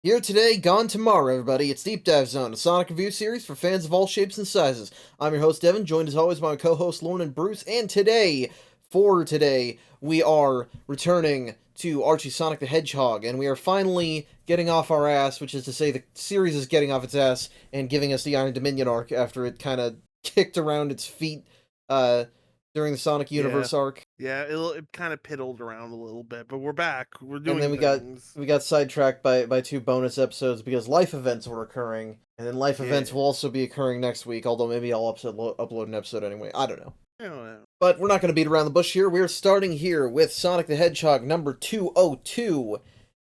Here today, gone tomorrow, everybody. It's Deep Dive Zone, a Sonic review series for fans of all shapes and sizes. I'm your host, Devin, joined as always by my co-hosts, Lauren and Bruce, and today, we are returning to Archie Sonic the Hedgehog, and we are finally getting off our ass, which is to say the series is getting off its ass and giving us the Iron Dominion arc after it kind of kicked around its feet, during the Sonic Universe arc. Yeah, it kind of piddled around a little bit, but we're back. We're doing And then things. we got sidetracked by two bonus episodes because life events were occurring, and then life events will also be occurring next week. Although maybe I'll upload an episode anyway. I don't know. I don't know. But we're not going to beat around the bush here. We're starting here with Sonic the Hedgehog number 202,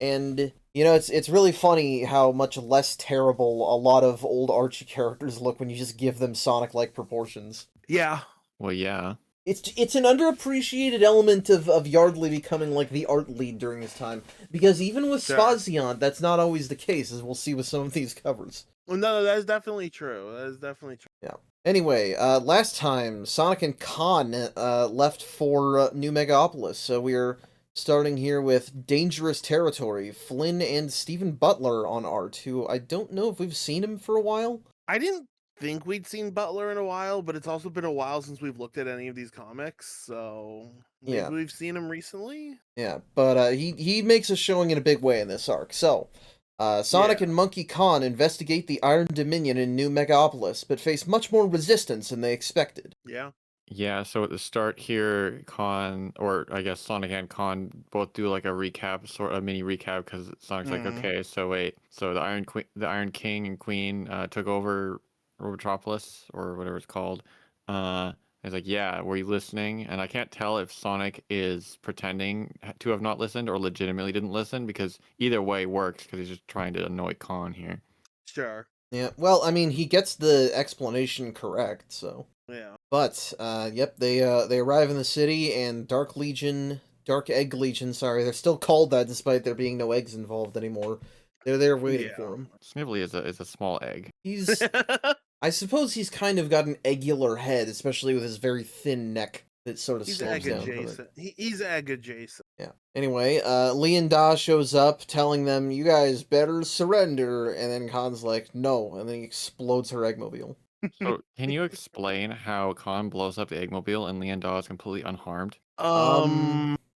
and you know it's really funny how much less terrible a lot of old Archie characters look when you just give them Sonic-like proportions. Yeah. Well, yeah. It's an underappreciated element of Yardley becoming like the art lead during this time, because even with Spaziant, that's not always the case, as we'll see with some of these covers. Well, no, that is definitely true. That is definitely true. Yeah. Anyway, last time Sonic and Khan left for New Megapolis, so we're starting here with Dangerous Territory. Flynn and Stephen Butler on art, who I don't know if we've seen him for a while. I didn't think we'd seen Butler in a while, but it's also been a while since we've looked at any of these comics, so maybe we've seen him recently. Yeah, but he makes a showing in a big way in this arc. So, Sonic and Monkey Khan investigate the Iron Dominion in New Megapolis, but face much more resistance than they expected. Yeah. Yeah, so at the start here, Khan, or I guess Sonic and Khan both do like a recap, sort of mini recap, because Sonic's like, okay, so wait, so the Iron King and Queen took over Robotropolis, or whatever it's called. He's like, yeah, were you listening? And I can't tell if Sonic is pretending to have not listened or legitimately didn't listen, because either way works, because he's just trying to annoy Khan here. Sure. Yeah, well, I mean, he gets the explanation correct, so... Yeah. But, yep, they arrive in the city, and Dark Egg Legion, sorry, they're still called that despite there being no eggs involved anymore. They're there waiting for him. Snively is a small egg. He's... I suppose he's kind of got an eggular head, especially with his very thin neck that sort of slopes down from it. He's egg adjacent. Yeah. Anyway, Lee Da shows up, telling them, you guys better surrender, and then Khan's like, no, and then he explodes her Eggmobile. So, can you explain how Khan blows up the Eggmobile and Lee Da is completely unharmed?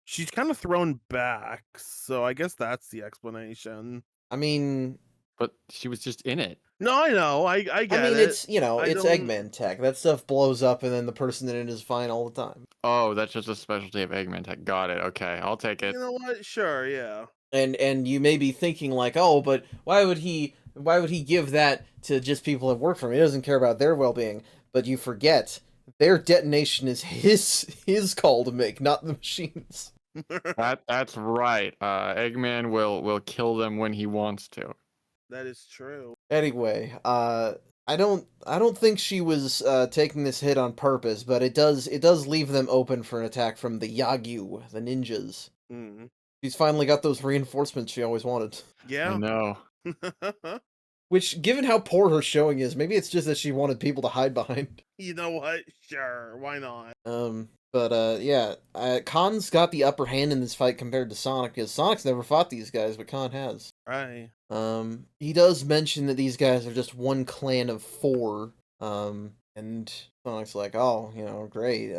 She's kind of thrown back, so I guess that's the explanation. I mean... But she was just in it. No, I know. I get it. I mean, it's, you know, it's Eggman tech. That stuff blows up, and then the person in it is fine all the time. Oh, that's just a specialty of Eggman tech. Got it. Okay, I'll take it. You know what? Sure, yeah. And you may be thinking, like, oh, but why would he give that to just people that work for him? He doesn't care about their well-being. But you forget, their detonation is his call to make, not the machine's. That's right. Eggman will kill them when he wants to. That is true. Anyway, I don't think she was taking this hit on purpose, but it does leave them open for an attack from the Yagyu, the ninjas. Mm. She's finally got those reinforcements she always wanted. Yeah. I know. Which, given how poor her showing is, maybe it's just that she wanted people to hide behind. You know what? Sure, why not? Yeah, Khan's got the upper hand in this fight compared to Sonic, because Sonic's never fought these guys, but Khan has. Right. He does mention that these guys are just one clan of 4, and Sonic's like, oh, you know, great,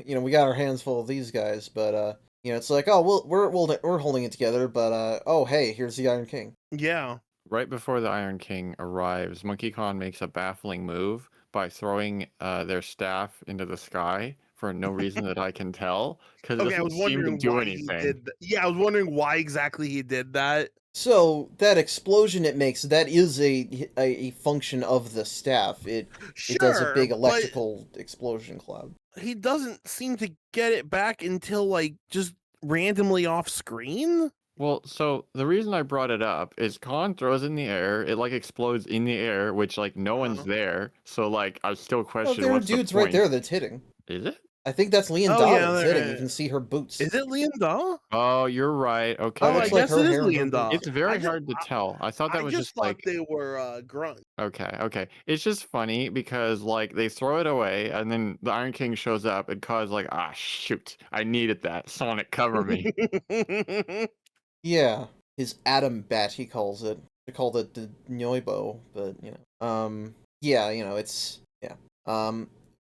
you know, we got our hands full of these guys, but, you know, it's like, oh, we're holding it together, but, oh, hey, here's the Iron King. Yeah. Right before the Iron King arrives, Monkey Khan makes a baffling move by throwing their staff into the sky for no reason that I can tell, because it doesn't seem to do anything. Yeah, I was wondering why exactly he did that. So, that explosion it makes, that is a function of the staff. It does a big electrical explosion cloud. He doesn't seem to get it back until, like, just randomly off screen? Well, so the reason I brought it up is Khan throws it in the air, it like explodes in the air, which like no one's there, so like I still question there are dudes right there that's hitting. Is it? I think that's Lee Da that's hitting. You can see her boots. Is it Lee Da? Oh, you're right. Okay. Oh, I guess it is Lee Da. It's very hard to tell. I thought that was just like they were grunt. Okay. It's just funny because like they throw it away and then the Iron King shows up and Khan's like, ah shoot, I needed that. Sonic, cover me. Yeah. his atom bat, he calls it. They call it the Nyoibo, but yeah, it's yeah.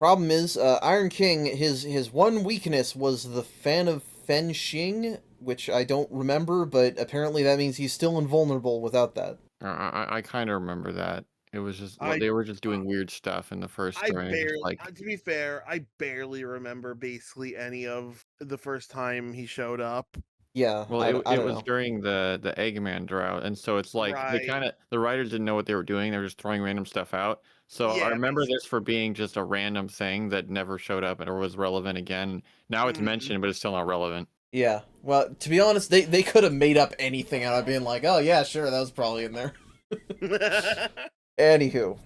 Problem is, Iron King, his one weakness was the fan of Fenxing, which I don't remember, but apparently that means he's still invulnerable without that. I kind of remember that. It was just I they were just doing weird stuff in the first I story. barely, Just like to be fair, I barely remember basically any of the first time he showed up. Yeah, well, I it don't was know. during the Eggman drought, and so it's like Right. the writers didn't know what they were doing. They were just throwing random stuff out. So I Yeah, remember this for being just a random thing that never showed up or was relevant again. Now it's mhm. mentioned, but it's still not relevant. Yeah, well, to be honest, they could have made up anything out of being like, oh yeah, sure, that was probably in there. Anywho,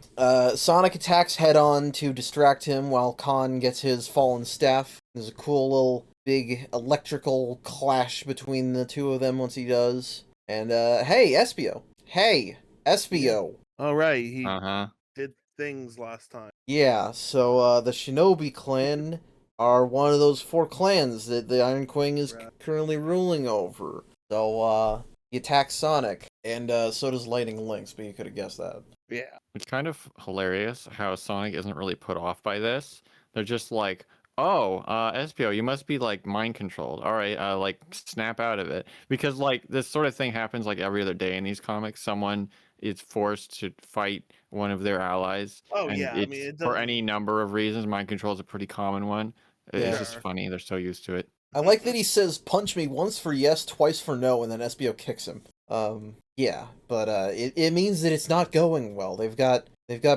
Sonic attacks head on to distract him while Khan gets his fallen staff. There's a cool little big electrical clash between the two of them once he does. And hey, Espio. Hey, Espio. All right, he Uh-huh. did things last time. Yeah, so the Shinobi clan are one of those 4 clans that the Iron Queen is Right. currently ruling over. So he attacks Sonic, and so does Lightning Lynx, but you could have guessed that. Yeah. It's kind of hilarious how Sonic isn't really put off by this. They're just like, "Oh, SPO, you must be like mind controlled. All right, like snap out of it." Because like this sort of thing happens like every other day in these comics. Someone is forced to fight one of their allies, Oh and yeah, I mean it's it for doesn't. any number of reasons. Mind control is a pretty common one. It's Yeah. just Sure. funny. They're so used to it. I like that he says punch me once for yes, twice for no, and then SBO kicks him. Yeah, but it means that it's not going well. They've got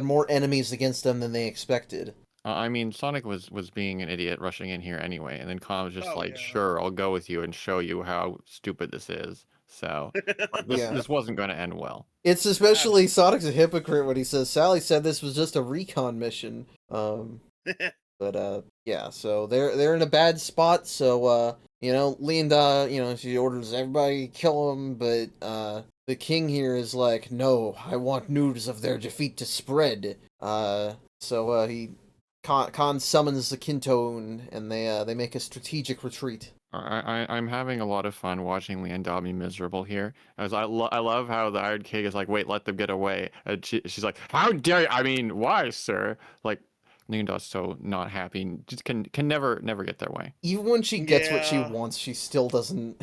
more enemies against them than they expected. I mean, Sonic was being an idiot rushing in here anyway, and then Khan was just Oh like, yeah. "Sure, I'll go with you and show you how stupid this is." So like, Yeah. this wasn't going to end well. It's especially Sonic's a hypocrite when he says Sally said this was just a recon mission. But yeah, so they're in a bad spot, so Linda, she orders everybody kill him, but the king here is like, no, I want news of their defeat to spread. So he Khan summons the Kintoon, and they make a strategic retreat. I'm having a lot of fun watching Leanne be miserable here. As I love how the Iron King is like, "Wait, let them get away," and she's like, "How dare you? I mean, why, sir?" Like Leanne so not happy, just can never get their way. Even when she gets what she Yeah. wants, she still doesn't.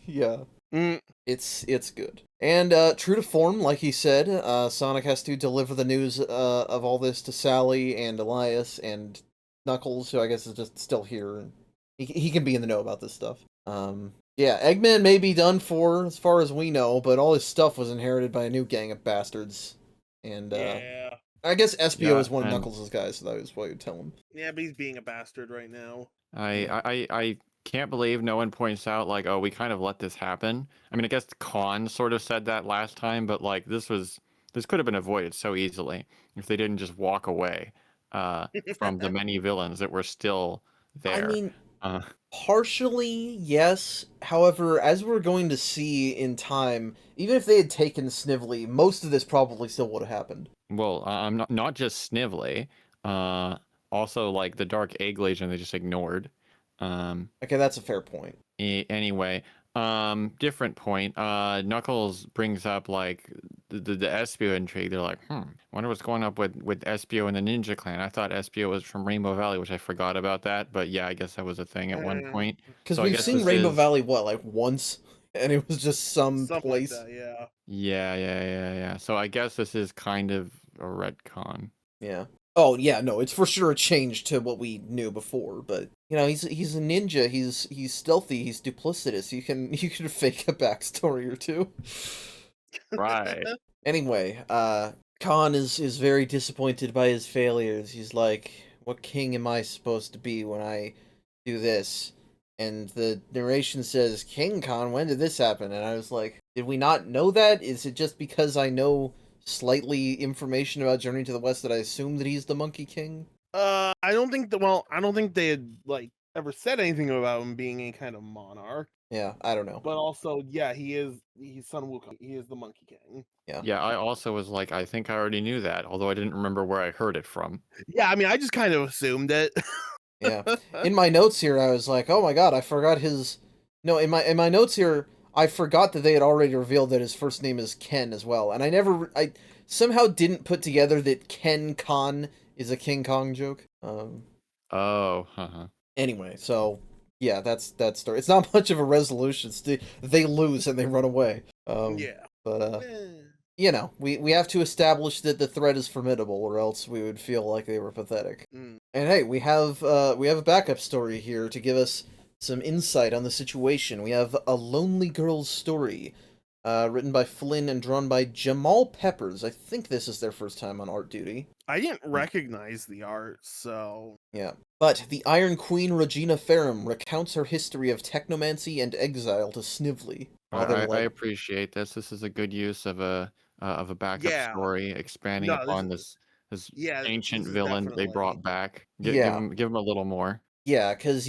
Yeah. Mm. It's good. And true to form, like he said, Sonic has to deliver the news of all this to Sally and Elias and Knuckles, who I guess is just still here. And he can be in the know about this stuff. Yeah, Eggman may be done for, as far as we know, but all his stuff was inherited by a new gang of bastards. And Yeah. I guess Espio Yeah, is one of and Knuckles' guys, so that was what you'd tell him. Yeah, but he's being a bastard right now. I can't believe no one points out like, oh, we kind of let this happen. I mean, I guess Khan sort of said that last time, but like this could have been avoided so easily if they didn't just walk away from the many villains that were still I there. mean, partially, yes. However, as we're going to see in time, even if they had taken Snively, most of this probably still would have happened. Well, I'm not just Snively, also like the Dark Egg Legion they just ignored. Okay, that's a fair point. Anyway, different point. Knuckles brings up like the Espio intrigue. They're like, wonder what's going up with Espio and the Ninja Clan. I thought Espio was from Rainbow Valley, which I forgot about that. But yeah, I guess that was a thing at one point. Because So I we've guess seen this Rainbow is Valley, what, like once? And it was just some Something like place. that, yeah. yeah. So I guess this is kind of a retcon. Yeah. Oh, yeah, no, it's for sure a change to what we knew before, but, he's a ninja, he's stealthy, he's duplicitous, you can fake a backstory or two. Right. Anyway, Khan is very disappointed by his failures. He's like, what king am I supposed to be when I do this? And the narration says, King Khan, when did this happen? And I was like, did we not know that? Is it just because I know slightly information about Journey to the West that I assume that he's the Monkey King? I don't think they had like ever said anything about him being any kind of monarch. Yeah, I don't know. But also, yeah, he's Sun Wukong. He is the Monkey King. Yeah, I also was like, I think I already knew that, although I didn't remember where I heard it from. Yeah, I mean, I just kind of assumed it. Yeah. In my notes here, I was like, oh my god, I forgot his... No, in my notes here, I forgot that they had already revealed that his first name is Ken as well, and I somehow didn't put together that Ken Khan is a King Kong joke. Oh, uh-huh. Anyway, so yeah, that's that story. It's not much of a resolution. They lose and they run away. Yeah. But you know, we have to establish that the threat is formidable, or else we would feel like they were pathetic. Mm. And hey, we have a backup story here to give us some insight on the situation. We have A Lonely Girl's Story, written by Flynn and drawn by Jamal Peppers. I think this is their first time on art duty. I didn't recognize the art, so... Yeah. But the Iron Queen Regina Ferrum recounts her history of technomancy and exile to Snively. I appreciate this. This is a good use of a backup Yeah. story, expanding No, upon this yeah, ancient this is villain they definitely... brought back. Yeah. Give him a little more. Yeah, because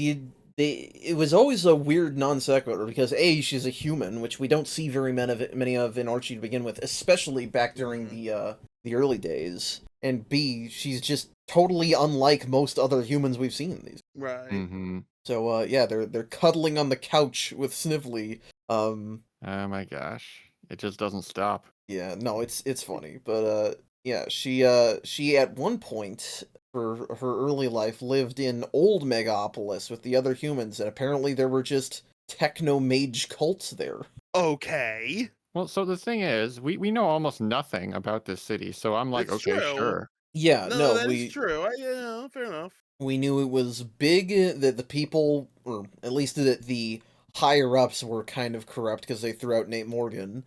it was always a weird non sequitur because A, she's a human, which we don't see very many of in Archie to begin with, especially back during the early days. And B, she's just totally unlike most other humans we've seen in these. Right. Mm-hmm. So yeah, they're cuddling on the couch with Snively. Oh my gosh, it just doesn't stop. Yeah, no, it's funny, but yeah, she at one point for her early life lived in Old Megapolis with the other humans, and apparently there were just techno mage cults there. Okay. Well, so the thing is, we know almost nothing about this city, so I'm like, It's okay, true. sure. Yeah, No, that is true. Yeah, fair enough. We knew it was big, that the people, or at least that the higher ups were kind of corrupt because they threw out Nate Morgan.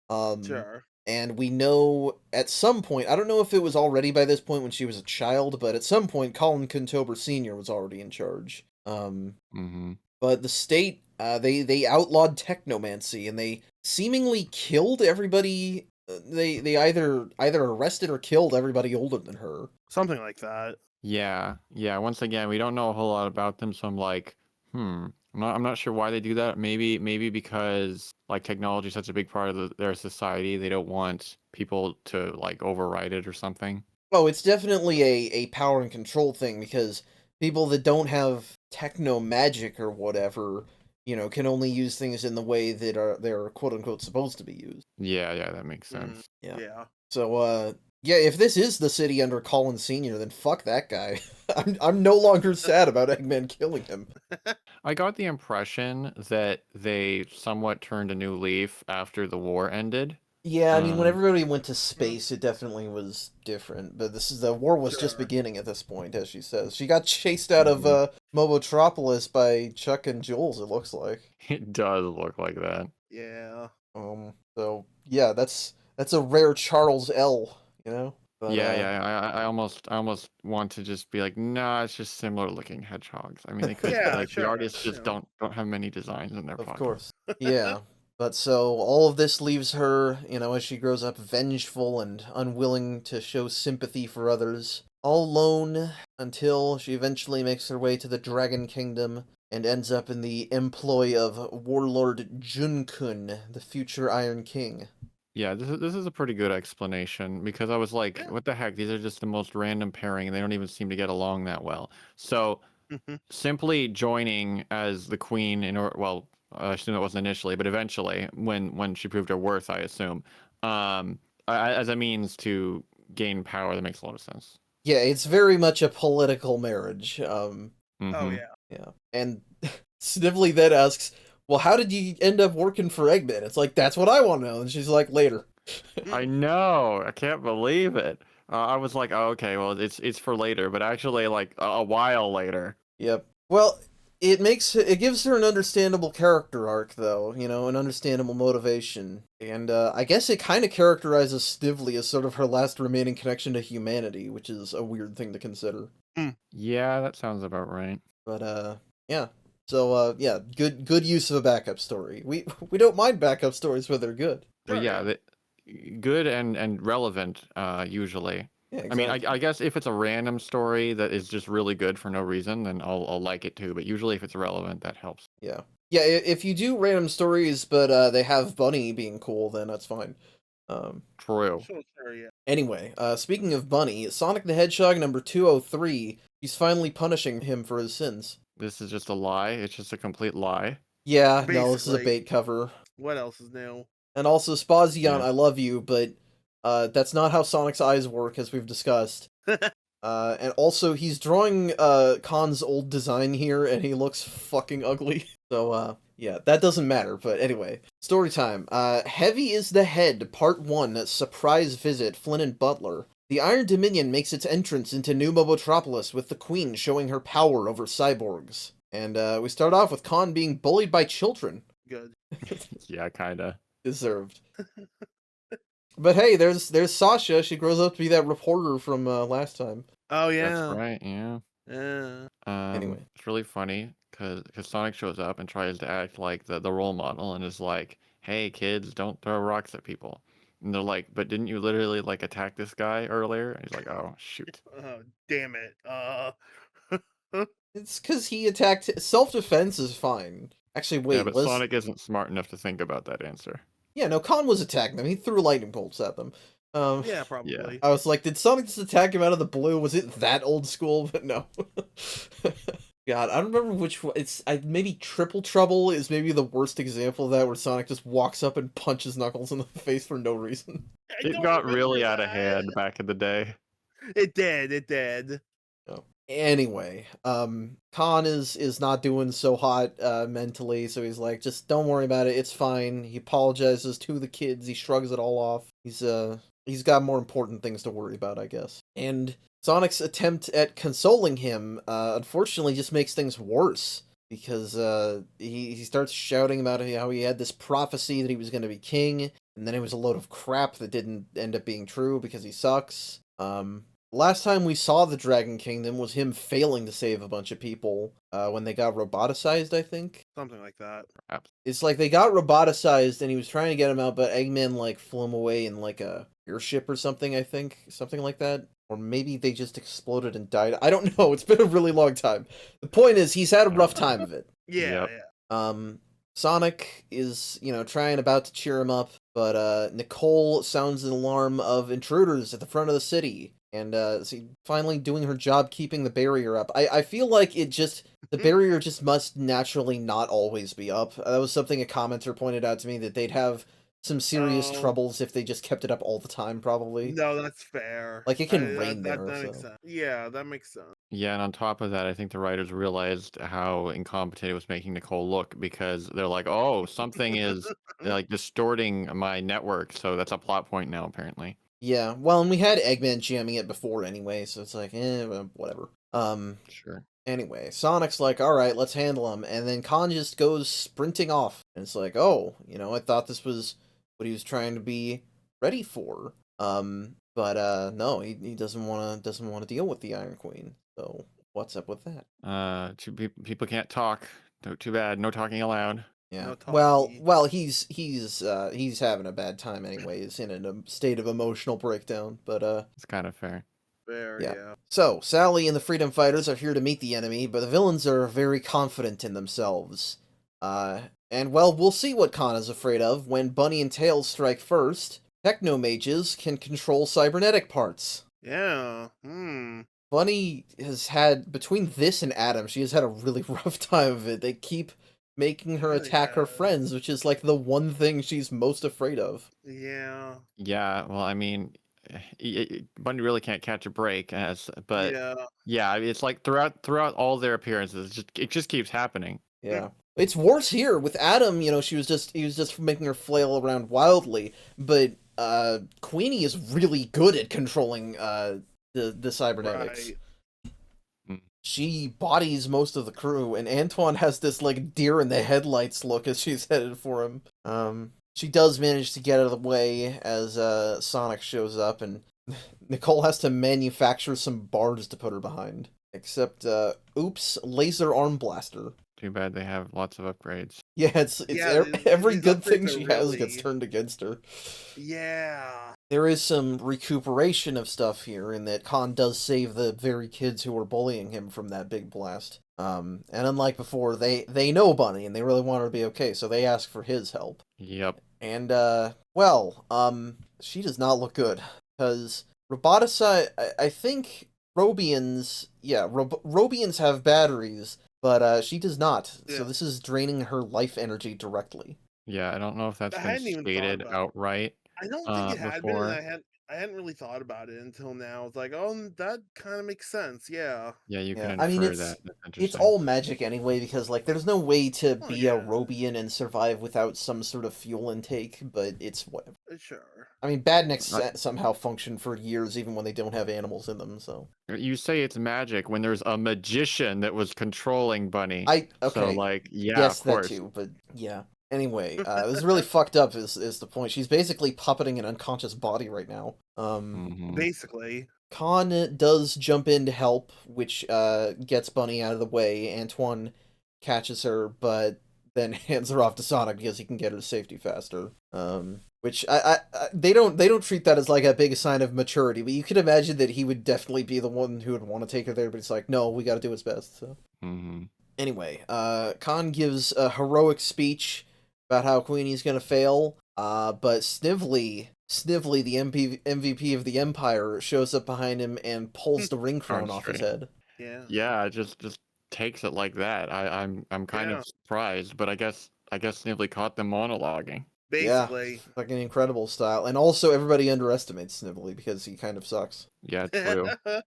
Sure. And we know at some point, I don't know if it was already by this point when she was a child, but at some point Colin Contober Sr. was already in charge. But the state, they outlawed technomancy, and they seemingly killed everybody. They either arrested or killed everybody older than her. Something like that. Yeah. Once again, we don't know a whole lot about them, so I'm like, I'm not sure why they do that. Maybe because like technology is such a big part of their society, they don't want people to like override it or something. Oh, it's definitely a power and control thing, because people that don't have techno magic or whatever, you know, can only use things in the way that they're quote unquote supposed to be used. Yeah, that makes sense. Yeah. So yeah, if this is the city under Colin Sr., then fuck that guy. I'm no longer sad about Eggman killing him. I got the impression that they somewhat turned a new leaf after the war ended. Yeah, I mean, when everybody went to space, it definitely was different. But the war was just beginning at this point, as she says. She got chased out of Mobotropolis by Chuck and Jules, it looks like. It does look like that. Yeah. So yeah, that's a rare Charles L, you know? But, I almost want to just be like, nah, it's just similar looking hedgehogs. I mean, they could the artists just don't have many designs in their pocket. Of course. Yeah. But so all of this leaves her, you know, as she grows up, vengeful and unwilling to show sympathy for others, all alone until she eventually makes her way to the Dragon Kingdom and ends up in the employ of Warlord Junkun, the future Iron King. Yeah, this is a pretty good explanation, because I was like, what the heck? These are just the most random pairing, and they don't even seem to get along that well. So simply joining as the queen I assume it wasn't initially, but eventually, when she proved her worth, I assume, as a means to gain power, that makes a lot of sense. Yeah, it's very much a political marriage. Oh yeah. Yeah, and Snively then asks, well, how did you end up working for Eggman? It's like, that's what I want to know. And she's like, later. I know. I can't believe it. I was like, oh, okay, well, it's for later, but actually, like, a while later. Yep. Well, it gives her an understandable character arc, though, you know, an understandable motivation. And I guess it kind of characterizes Snively as sort of her last remaining connection to humanity, which is a weird thing to consider. Yeah, that sounds about right. But, yeah. So, yeah, good use of a backup story. We don't mind backup stories when they're good. But yeah, good and relevant, usually. Yeah, exactly. I mean, I guess if it's a random story that is just really good for no reason, then I'll like it too. But usually if it's relevant, that helps. Yeah. Yeah, if you do random stories, but they have Bunny being cool, then that's fine. True. Sure, yeah. Anyway, speaking of Bunny, Sonic the Hedgehog number 203, he's finally punishing him for his sins. This is just a lie? It's just a complete lie? Yeah, no, this is a bait cover. What else is new? And also, Spazion, Yeah. I love you, but that's not how Sonic's eyes work, as we've discussed. And also, he's drawing Khan's old design here, and he looks fucking ugly. So, yeah, that doesn't matter, but anyway. Story time. Heavy is the Head, Part 1, Surprise Visit, Flynn and Butler. The Iron Dominion makes its entrance into New Mobotropolis with the Queen showing her power over cyborgs. And we start off with Khan being bullied by children. Good. Yeah, kinda. Deserved. But hey, there's Sasha. She grows up to be that reporter from last time. Oh yeah. That's right. Yeah. Yeah. Anyway. It's really funny because Sonic shows up and tries to act like the role model and is like, "Hey kids, don't throw rocks at people." And they're like, "But didn't you literally like attack this guy earlier?" And he's like, "Oh shoot." Oh damn it. It's because he attacked. Self-defense is fine. Actually, wait, Yeah, but Sonic isn't smart enough to think about that answer. Yeah, no, Khan was attacking them. He threw lightning bolts at them. Yeah, probably. I was like, did Sonic just attack him out of the blue? Was it that old school? But no. God, I don't remember which one. Maybe Triple Trouble is maybe the worst example of that, where Sonic just walks up and punches Knuckles in the face for no reason. It got really out of hand back in the day. It did. Oh. Anyway, Khan is not doing so hot mentally, so he's like, just don't worry about it, it's fine. He apologizes to the kids, he shrugs it all off. He's got more important things to worry about, I guess. And Sonic's attempt at consoling him, unfortunately just makes things worse. Because he starts shouting about how he had this prophecy that he was going to be king, and then it was a load of crap that didn't end up being true because he sucks. Last time we saw the Dragon Kingdom was him failing to save a bunch of people when they got roboticized, I think. Something like that. Perhaps. It's like they got roboticized and he was trying to get them out, but Eggman like flew him away in like a airship or something, I think. Something like that. Or maybe they just exploded and died. I don't know. It's been a really long time. The point is, he's had a rough time of it. Yeah. Sonic is, about to cheer him up, but Nicole sounds an alarm of intruders at the front of the city. And finally doing her job keeping the barrier up. I feel like the barrier just must naturally not always be up. That was something a commenter pointed out to me, that they'd have some serious troubles if they just kept it up all the time, probably. No, that's fair. Like, it can rain that there, makes sense. Yeah, that makes sense. Yeah, and on top of that, I think the writers realized how incompetent it was making Nicole look, because they're like, oh, something is like distorting my network, so that's a plot point now, apparently. Yeah, well, and we had Eggman jamming it before anyway, so it's like, whatever. Sure. Anyway, Sonic's like, alright, let's handle him, and then Khan just goes sprinting off, and it's like, oh, I thought this was what he was trying to be ready for. But no, he doesn't want to deal with the Iron Queen, so what's up with that? People can't talk. Too bad. No talking allowed. Yeah. No well, he's having a bad time anyway. He's in a state of emotional breakdown, but It's kind of fair. Fair, yeah. So, Sally and the Freedom Fighters are here to meet the enemy, but the villains are very confident in themselves. And well, we'll see what Khan is afraid of when Bunny and Tails strike first. Technomages can control cybernetic parts. Yeah. Bunny has had, between this and Adam, she has had a really rough time of it. They keep making her attack her friends, which is like the one thing she's most afraid of. Yeah. Yeah, well, I mean, Bunny really can't catch a break, but yeah, it's like throughout all their appearances, it just keeps happening. Yeah. It's worse here with Adam. He was just making her flail around wildly, but Queenie is really good at controlling the cybernetics. Right. She bodies most of the crew, and Antoine has this like deer in the headlights look as she's headed for him. She does manage to get out of the way as Sonic shows up, and Nicole has to manufacture some bars to put her behind. Except, oops, laser arm blaster. Too bad they have lots of upgrades. Yeah, every good thing she has gets turned against her. Yeah. There is some recuperation of stuff here in that Khan does save the very kids who were bullying him from that big blast. And unlike before, they know Bunny and they really want her to be okay, so they ask for his help. Yep. And, she does not look good. Because roboticide, I think Robians have batteries, but she does not. Yeah. So this is draining her life energy directly. Yeah, I don't know if that's I been hadn't even thought stated about it. outright I don't think it had been, and before. I hadn't really thought about it until now. It's like, oh, that kind of makes sense. Yeah. Yeah, you can Yeah, I mean infer that. That's it's interesting. all magic anyway because like there's no way to Oh be a yeah. Robian and survive without some sort of fuel intake, but it's whatever. Sure. I mean, badniks Uh, somehow function for years even when they don't have animals in them. So You say it's magic when there's a magician that was controlling Bunny. So, okay, like, yeah, yes of that course. too, but yeah. Anyway, this is really fucked up. Is the point? She's basically puppeting an unconscious body right now. Hmm. Basically. Khan does jump in to help, which gets Bunny out of the way. Antoine catches her, but then hands her off to Sonic because he can get her to safety faster. Which they don't treat that as like a big sign of maturity, but you can imagine that he would definitely be the one who would want to take her there, but it's like, no, we got to do his best. So anyway, Khan gives a heroic speech about how Queenie's gonna fail, but Snively, the MVP of the Empire, shows up behind him and pulls the ring crown off his Archie. head. Yeah. Yeah, just takes it like that. I'm kind Yeah. of surprised, but I guess Snively caught them monologuing. Yeah, Basically. fucking incredible style. And also, everybody underestimates Snively because he kind of sucks. Yeah, true.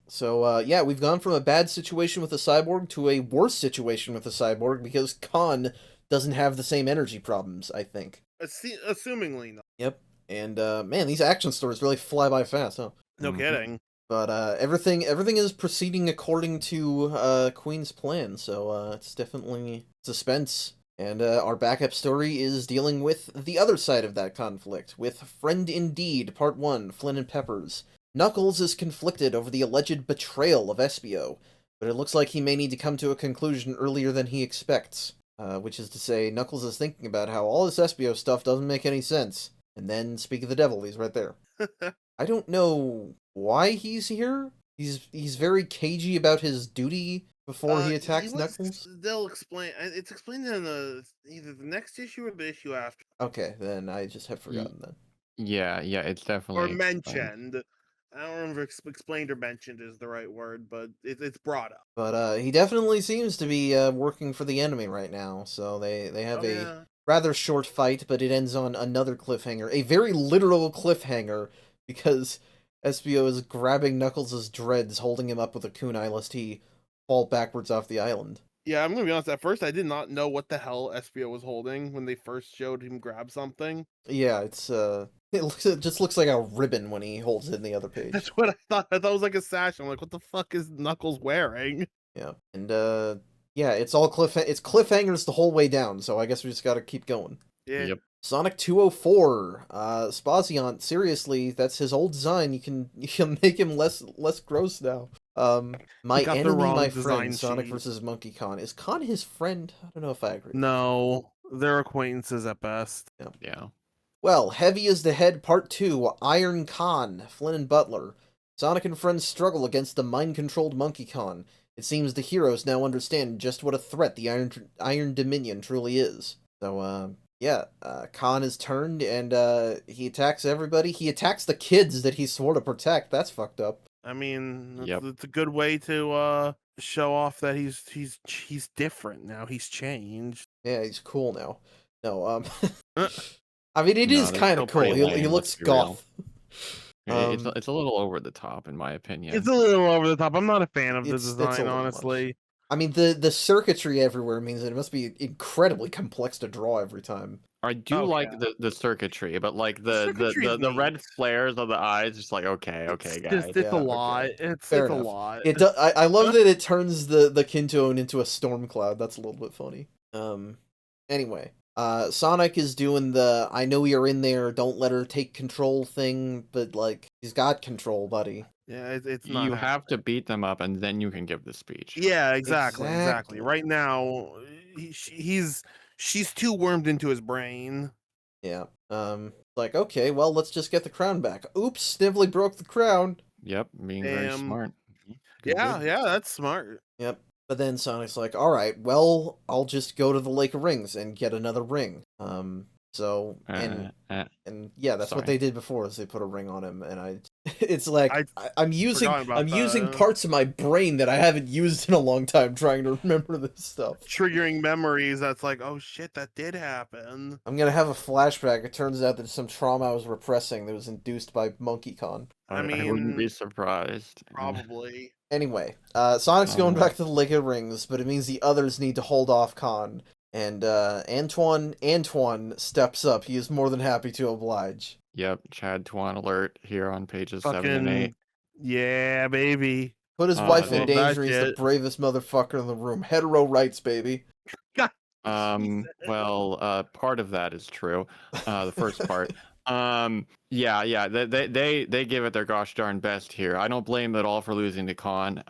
So, yeah, we've gone from a bad situation with a cyborg to a worse situation with a cyborg because Khan doesn't have the same energy problems, I think. Assumingly not. Yep. And, man, these action stories really fly by fast, huh? No kidding. But, everything is proceeding according to, Queen's plan, so, it's definitely suspense. And our backup story is dealing with the other side of that conflict, with Friend Indeed, Part 1, Flynn and Peppers. Knuckles is conflicted over the alleged betrayal of Espio, but it looks like he may need to come to a conclusion earlier than he expects. Which is to say, Knuckles is thinking about how all this Espio stuff doesn't make any sense. And then, speak of the devil, he's right there. I don't know why he's here. He's very cagey about his duty before he attacks Knuckles. They'll explain. It's explained in either the next issue or the issue after. Okay, then I just have forgotten that. Yeah, it's Or definitely explained. mentioned. I don't remember if explained or mentioned is the right word, but it's brought up. But he definitely seems to be working for the enemy right now. So they have a rather short fight, but it ends on another cliffhanger, a very literal cliffhanger, because Espio is grabbing Knuckles' dreads, holding him up with a kunai lest he fall backwards off the island. Yeah, I'm gonna be honest. At first, I did not know what the hell Espio was holding when they first showed him grab something. Yeah, it just looks like a ribbon when he holds it in the other page. That's what I thought. I thought it was like a sash. I'm like, what the fuck is Knuckles wearing? Yeah, and yeah, it's cliffhangers the whole way down. So I guess we just got to keep going. Yeah. Yep. Sonic 204, Spaziant, seriously, that's his old design. You can make him less gross now. My got the enemy, wrong my design friend, Sonic sheet. versus Monkey Khan. Is Khan his friend? I don't know if I agree. No, they're acquaintances at best. Yeah. Well, Heavy is the Head Part 2, Iron Khan, Flynn and Butler. Sonic and friends struggle against the mind-controlled Monkey Khan. It seems the heroes now understand just what a threat the Iron Dominion truly is. So, yeah, Khan is turned, and he attacks everybody. He attacks the kids that he swore to protect. That's fucked up. I mean, it's a good way to show off that he's different now. He's changed. Yeah, he's cool now. No, I mean, it No, is they're kind still of cool. pretty He lame, looks let's be real. goth. It's a little over the top, in my opinion. It's a little over the top. I'm not a fan of the It's a design, little honestly. much. I mean, the circuitry everywhere means that it must be incredibly complex to draw every time. I do like the circuitry, but like the red flares of the eyes, just like okay, guys. It's a lot. Okay. It's Fair a enough. lot. I love that it turns the Kintone into a storm cloud. That's a little bit funny. Anyway, Sonic is doing the I know you're in there, don't let her take control thing, but like he's got control, buddy. Yeah, it's not. You have to beat them up, and then you can give the speech. Yeah, exactly. Right now, she's too wormed into his brain. Yeah. Like, okay, well, let's just get the crown back. Oops, Snively broke the crown. Yep, being very smart. Yeah, that's smart. Yep. But then Sonic's like, all right, well, I'll just go to the Lake of Rings and get another ring. So, and yeah, that's what they did before, is they put a ring on him, and It's like I I'm using forgot about that. parts of my brain that I haven't used in a long time trying to remember this stuff. Triggering memories. That's like, oh shit, that did happen. I'm gonna have a flashback. It turns out that some trauma I was repressing that was induced by MonkeyCon. I I wouldn't be mean, surprised. probably. Anyway, Sonic's going Uh, back to the League of Rings, but it means the others need to hold off Khan. And Antoine steps up. He is more than happy to oblige. Yep, Chad Twan alert here on pages 7 and 8. Fucking yeah, baby. Put his Uh, wife in Love that danger. He's the shit. bravest motherfucker in the room. Hetero rights, baby. God. Well, part of that is true. The first part. Yeah, they give it their gosh darn best here. I don't blame them at all for losing to Khan.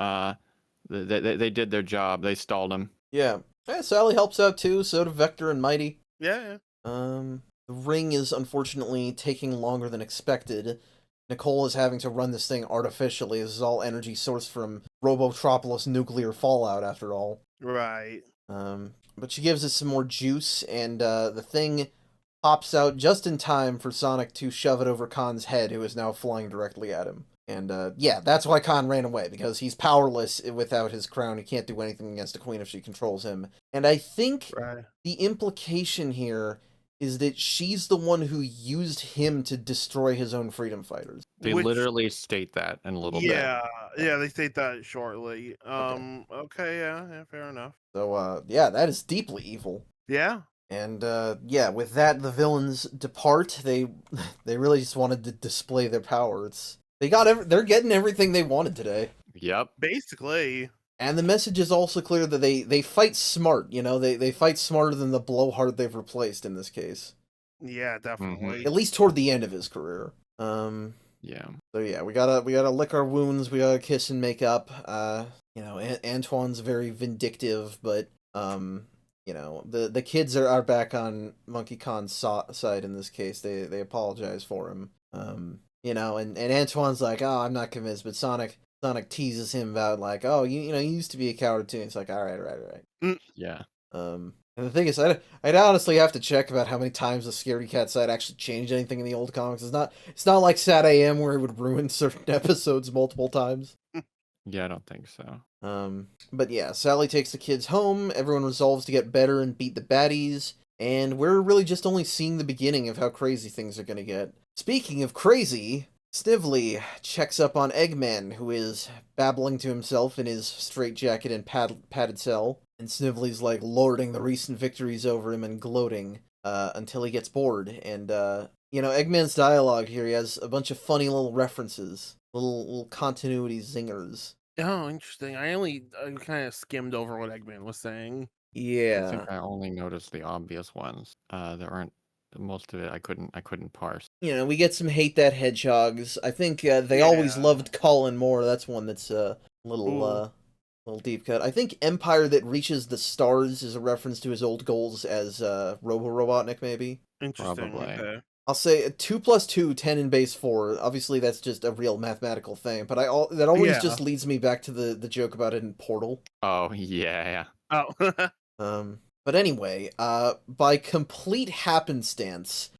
They did their job. They stalled him. Yeah. Sally helps out too, so do Vector and Mighty. Yeah. The ring is unfortunately taking longer than expected. Nicole is having to run this thing artificially. This is all energy sourced from Robotropolis nuclear fallout, after all. Right. But she gives it some more juice, and the thing pops out just in time for Sonic to shove it over Khan's head, who is now flying directly at him. And yeah, that's why Khan ran away, because he's powerless without his crown. He can't do anything against the queen if she controls him. And I think the implication here is that she's the one who used him to destroy his own freedom fighters. They literally state that in a little bit. Yeah, they state that shortly. Okay, yeah, fair enough. So, yeah, that is deeply evil. Yeah. And, yeah, with that, the villains depart. They really just wanted to display their power. They're getting everything they wanted today. Yep. Basically. And the message is also clear that they fight smart, you know? They fight smarter than the blowhard they've replaced in this case. Yeah, definitely. At least toward the end of his career. Yeah. So yeah, we gotta lick our wounds, we gotta kiss and make up. You know, Antoine's very vindictive, but, you know, the kids are back on Monkey Khan's side in this case. They apologize for him. You know, and Antoine's like, oh, I'm not convinced, but Sonic teases him about, like, oh, you know, you used to be a coward too. And it's like, all right. Yeah. And the thing is, I'd honestly have to check about how many times the Scaredy Cat side actually changed anything in the old comics. It's not like Sat AM where it would ruin certain episodes multiple times. Yeah, I don't think so. But yeah, Sally takes the kids home. Everyone resolves to get better and beat the baddies. And we're really just only seeing the beginning of how crazy things are gonna get. Speaking of crazy, Snively checks up on Eggman, who is babbling to himself in his straitjacket and padded cell. And Snively's like lording the recent victories over him and gloating until he gets bored. And, you know, Eggman's dialogue here, he has a bunch of funny little references, little continuity zingers. Oh, interesting. I kind of skimmed over what Eggman was saying. Yeah. I think I only noticed the obvious ones. There aren't most of it. I couldn't parse. You know, we get some hate that hedgehogs. I think they always loved Colin more. That's one that's a little deep cut. I think Empire that reaches the stars is a reference to his old goals as Robo-Robotnik, maybe. Interesting. Probably. Okay. I'll say 2 + 2, 10 in base 4. Obviously, that's just a real mathematical thing, but that always just leads me back to the joke about it in Portal. Oh yeah. Oh. But anyway, by complete happenstance,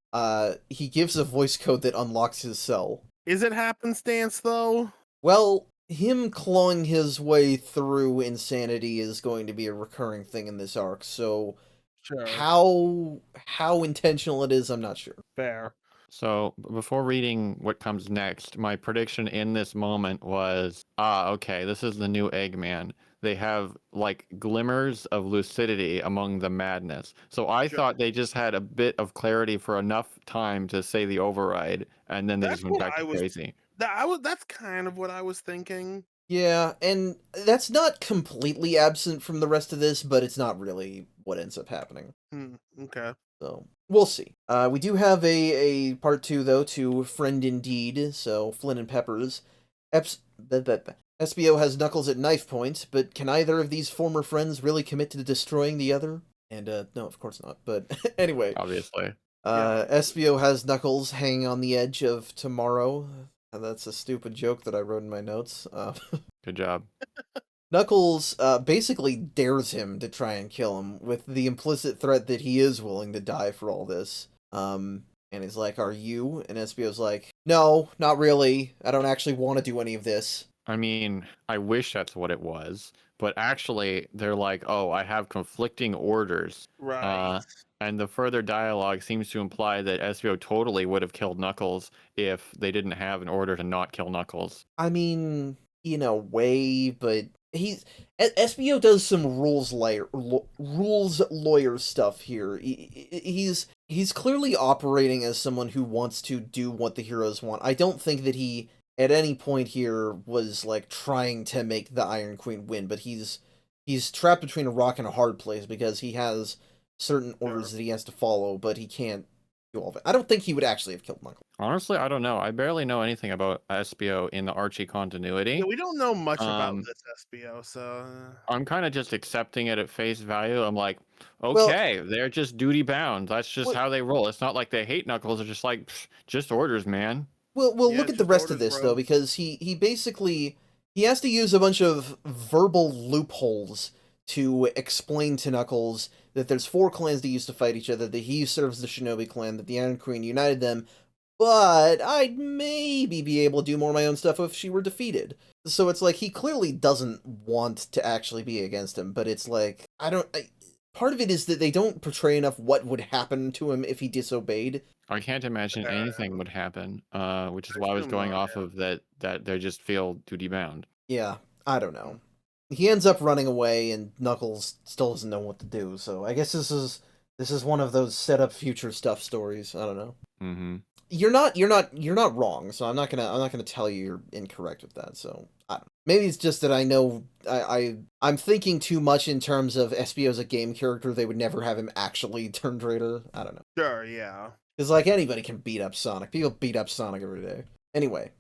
he gives a voice code that unlocks his cell. Is it happenstance though? Well, him clawing his way through insanity is going to be a recurring thing in this arc, so Sure. how intentional it is, I'm not sure. Fair. So before reading what comes next, my prediction in this moment was, okay, this is the new Eggman. They have like glimmers of lucidity among the madness. So I thought they just had a bit of clarity for enough time to say the override, and then they just went back to crazy. That's kind of what I was thinking. Yeah, and that's not completely absent from the rest of this, but it's not really what ends up happening. Okay. So, we'll see. We do have a part 2, though, to Friend Indeed, so Flynn and Peppers. SBO has Knuckles at knife point, but can either of these former friends really commit to destroying the other? And, no, of course not, but anyway. Obviously. SBO has Knuckles hanging on the edge of tomorrow. That's a stupid joke that I wrote in my notes. Good job. Knuckles basically dares him to try and kill him, with the implicit threat that he is willing to die for all this. And he's like, "Are you?" And SBO's like, "No, not really. I don't actually want to do any of this." I mean, I wish that's what it was, but actually, they're like, "Oh, I have conflicting orders." Right. And the further dialogue seems to imply that SBO totally would have killed Knuckles if they didn't have an order to not kill Knuckles. I mean, in a way, but SBO does some rules lawyer stuff here. He's clearly operating as someone who wants to do what the heroes want. I don't think that he at any point here was like trying to make the Iron Queen win, but he's trapped between a rock and a hard place because he has certain orders that he has to follow, but he can't do all of it. I don't think he would actually have killed Knuckles. Honestly, I don't know. I barely know anything about SBO in the Archie continuity. Yeah, we don't know much about this SBO, so I'm kind of just accepting it at face value. I'm like, Well- okay, they're just duty bound. That's just how they roll. It's not like they hate Knuckles. They're just like, just orders, man. We'll Yeah, look at the just rest of orders, this bro. though, because he basically he has to use a bunch of verbal loopholes to explain to Knuckles that there's 4 clans that used to fight each other, that he serves the Shinobi clan, that the Iron Queen united them, but I'd maybe be able to do more of my own stuff if she were defeated. So it's like he clearly doesn't want to actually be against him, but it's like part of it is that they don't portray enough what would happen to him if he disobeyed. I can't imagine anything would happen, which is I why I was assume going not, off of that they just feel duty bound. Yeah, I don't know. He ends up running away, and Knuckles still doesn't know what to do. So I guess this is one of those set up future stuff stories. I don't know. Mm-hmm. You're not wrong. So I'm not gonna tell you you're incorrect with that. So I don't know. Maybe it's just that I know I'm thinking too much in terms of SBO as a game character. They would never have him actually turn traitor. I don't know. sure, yeah. Because like anybody can beat up Sonic. People beat up Sonic every day. Anyway,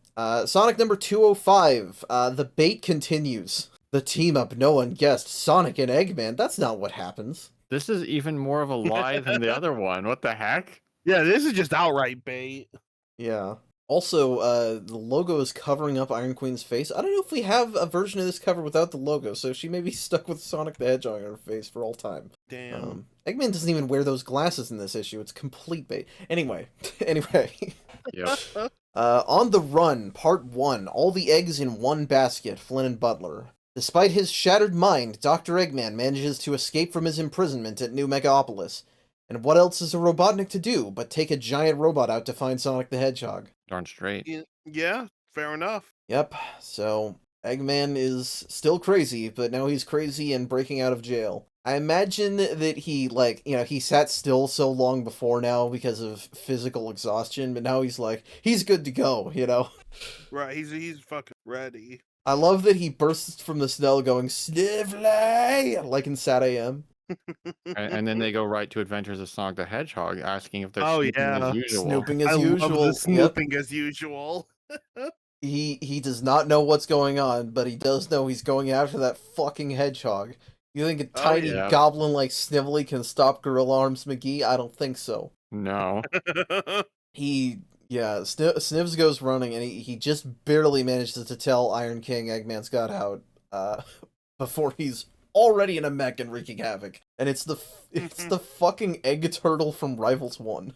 Sonic number 205. The bait continues. The team up no one guessed, Sonic and Eggman. That's not what happens. This is even more of a lie than the other one. What the heck? Yeah, this is just outright bait. Yeah. Also, the logo is covering up Iron Queen's face. I don't know if we have a version of this cover without the logo, so she may be stuck with Sonic the Hedgehog on her face for all time. Damn. Eggman doesn't even wear those glasses in this issue. It's complete bait. Anyway. Yep. On the Run, Part 1. All the eggs in one basket, Flynn and Butler. Despite his shattered mind, Dr. Eggman manages to escape from his imprisonment at New Megapolis. And what else is a Robotnik to do but take a giant robot out to find Sonic the Hedgehog? Darn straight. Yeah, fair enough. Yep, so Eggman is still crazy, but now he's crazy and breaking out of jail. I imagine that he, he sat still so long before now because of physical exhaustion, but now he's good to go, you know? Right, he's fucking ready. I love that he bursts from the snow going, Snively! Like in Sat AM. And then they go right to Adventures of Sonic the Hedgehog, asking if they're Oh, snooping yeah. as usual. Snooping as I usual. love the snooping as usual. He does not know what's going on, but he does know he's going after that fucking hedgehog. You think a tiny yeah. goblin like Snively can stop Gorilla Arms McGee? I don't think so. No. Snivs goes running, and he just barely manages to tell Iron King Eggman's got out before he's already in a mech and wreaking havoc. And it's the fucking egg turtle from Rivals 1.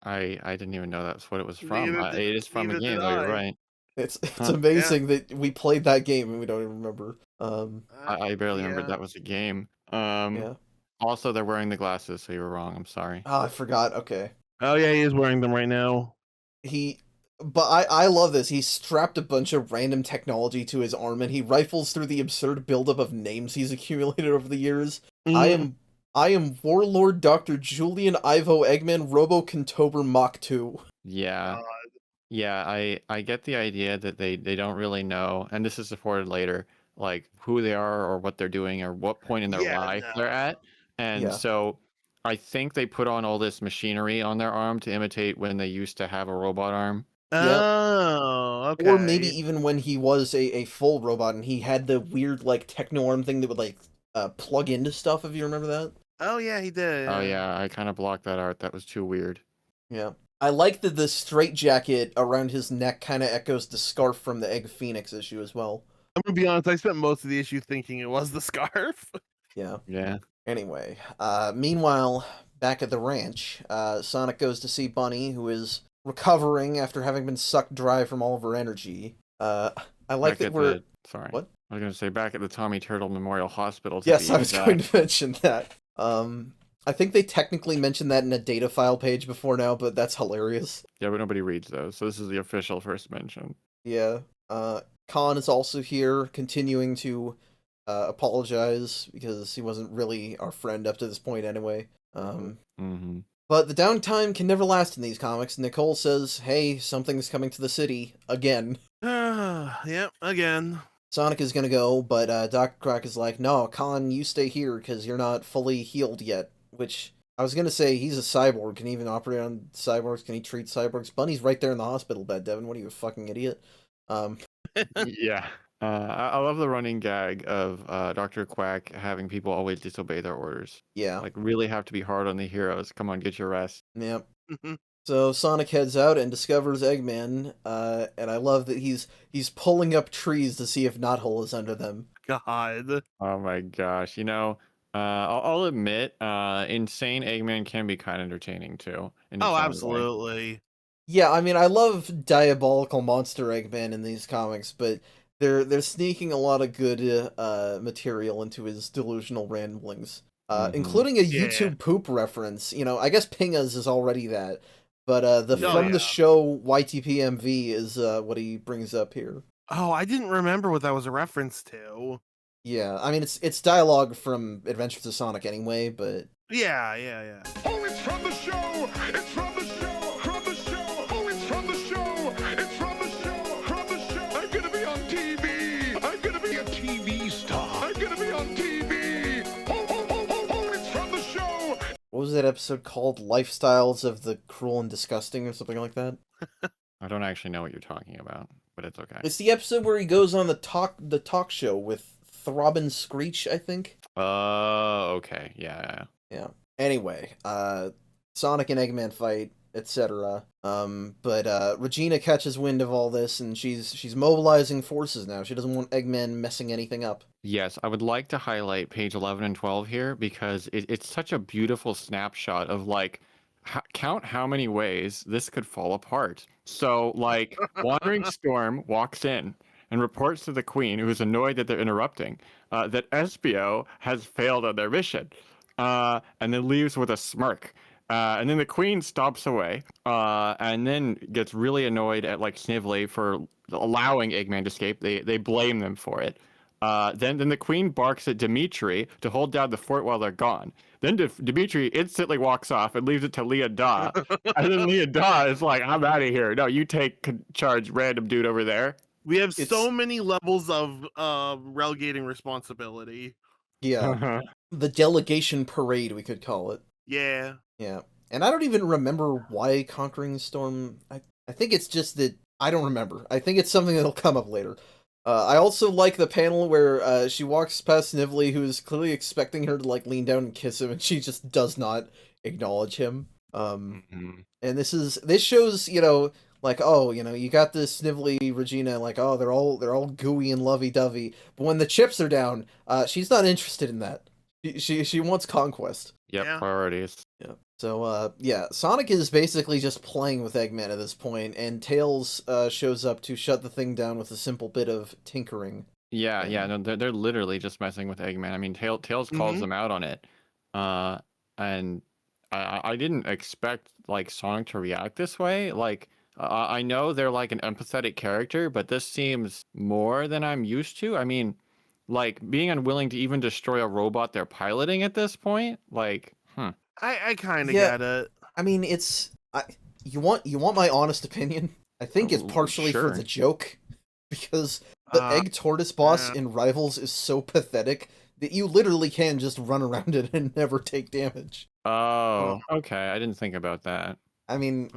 I didn't even know that's what it was from. It is from a game, though, you're right. It's amazing that we played that game and we don't even remember. I barely remembered that was a game. Yeah. Also, they're wearing the glasses, so you were wrong. I'm sorry. Oh, I forgot. Okay. Oh yeah, he is wearing them right now. But I love this. He strapped a bunch of random technology to his arm, and he rifles through the absurd buildup of names he's accumulated over the years. Mm. I am Warlord Dr. Julian Ivo Eggman Robo Contober Mach 2. Yeah. Yeah, I get the idea that they don't really know, and this is supported later, like who they are or what they're doing or what point in their life they're at. And so I think they put on all this machinery on their arm to imitate when they used to have a robot arm. Oh, okay. Or maybe even when he was a full robot and he had the weird techno arm thing that would plug into stuff, if you remember that. Oh yeah, he did. Oh yeah, I kind of blocked that art. That was too weird. Yeah. I like that the straitjacket around his neck kind of echoes the scarf from the Egg Phoenix issue as well. I'm gonna be honest, I spent most of the issue thinking it was the scarf. Yeah. Yeah. Anyway, meanwhile, back at the ranch, Sonic goes to see Bunny, who is recovering after having been sucked dry from all of her energy. I like that we're... Sorry. What? I was going to say back at the Tommy Turtle Memorial Hospital. Yes, I was going to mention that. I think they technically mentioned that in a data file page before now, but that's hilarious. Yeah, but nobody reads those, so this is the official first mention. Yeah. Khan is also here, continuing to apologize, because he wasn't really our friend up to this point anyway. But the downtime can never last in these comics. Nicole says, hey, something's coming to the city, again. Yep, again. Sonic is gonna go, but Dr. Quack is like, no, Khan, you stay here, because you're not fully healed yet. Which, I was gonna say, he's a cyborg. Can he even operate on cyborgs? Can he treat cyborgs? Bunny's right there in the hospital bed, Devin. What are you, a fucking idiot? Yeah. I love the running gag of Dr. Quack having people always disobey their orders. Yeah. Like, really have to be hard on the heroes. Come on, get your rest. Yep. So Sonic heads out and discovers Eggman, and I love that he's pulling up trees to see if Knothole is under them. God. Oh my gosh. I'll admit, insane Eggman can be kind of entertaining too. Oh, absolutely. Yeah, I mean, I love diabolical monster Eggman in these comics, but they're sneaking a lot of good material into his delusional ramblings, including a YouTube poop reference. I guess Pingas is already that, but the show YTPMV is what he brings up here. Oh, I didn't remember what that was a reference to. Yeah, I mean, it's dialogue from Adventures of Sonic anyway, but... Yeah. Oh, it's from the show! It's from the show! From the show! Oh, it's from the show! It's from the show! From the show! I'm gonna be on TV! I'm gonna be a TV star! I'm gonna be on TV! Oh, it's from the show! What was that episode called? Lifestyles of the Cruel and Disgusting or something like that? I don't actually know what you're talking about, but it's okay. It's the episode where he goes on the talk show with Throbbing Screech, I think. Okay. Yeah. Anyway, Sonic and Eggman fight, etc. But Regina catches wind of all this, and she's mobilizing forces now. She doesn't want Eggman messing anything up. Yes, I would like to highlight page 11 and 12 here, because it's such a beautiful snapshot of, like, count how many ways this could fall apart. So, like, Wandering Storm walks in and reports to the Queen, who is annoyed that they're interrupting, that Espio has failed on their mission, and then leaves with a smirk. And then the Queen stops away, and then gets really annoyed at, like, Snively for allowing Eggman to escape. They blame them for it. Then the Queen barks at Dimitri to hold down the fort while they're gone. Then Dimitri instantly walks off and leaves it to Leah Da. And then Leah Da is like, I'm out of here. No, you take charge, random dude over there. We have so many levels of relegating responsibility. Yeah. The delegation parade, we could call it. Yeah. And I don't even remember why Conquering Storm... I think it's just that... I don't remember. I think it's something that'll come up later. I also like the panel where she walks past Snively, who is clearly expecting her to, like, lean down and kiss him, and she just does not acknowledge him. And this shows, like, oh, you got this Snively Regina, like, oh, they're all gooey and lovey-dovey, but when the chips are down, she's not interested in that. She wants conquest. Yep, yeah. Priorities. Yeah. So, Sonic is basically just playing with Eggman at this point, and Tails shows up to shut the thing down with a simple bit of tinkering. Yeah, no, they're literally just messing with Eggman. I mean, Tails calls them out on it, and I didn't expect, like, Sonic to react this way. Like, I know they're, like, an empathetic character, but this seems more than I'm used to. I mean, like, being unwilling to even destroy a robot they're piloting at this point, like, I kind of get it. I mean, you want my honest opinion? I think it's partially for the joke, because the egg tortoise boss in Rivals is so pathetic that you literally can just run around it and never take damage. Oh, okay. I didn't think about that. I mean,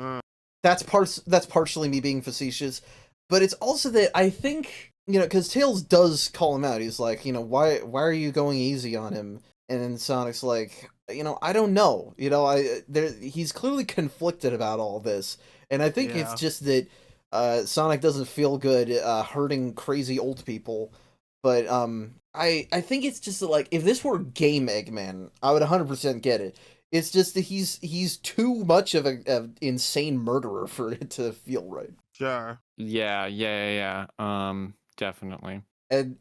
that's partially me being facetious, but it's also that I think, because Tails does call him out. He's like, why are you going easy on him? And then Sonic's like, I don't know. He's clearly conflicted about all this, and I think it's just that Sonic doesn't feel good hurting crazy old people. But I think it's just that, like, if this were game Eggman, I would 100% get it. It's just that he's too much of a insane murderer for it to feel right. Sure. Yeah. Definitely. And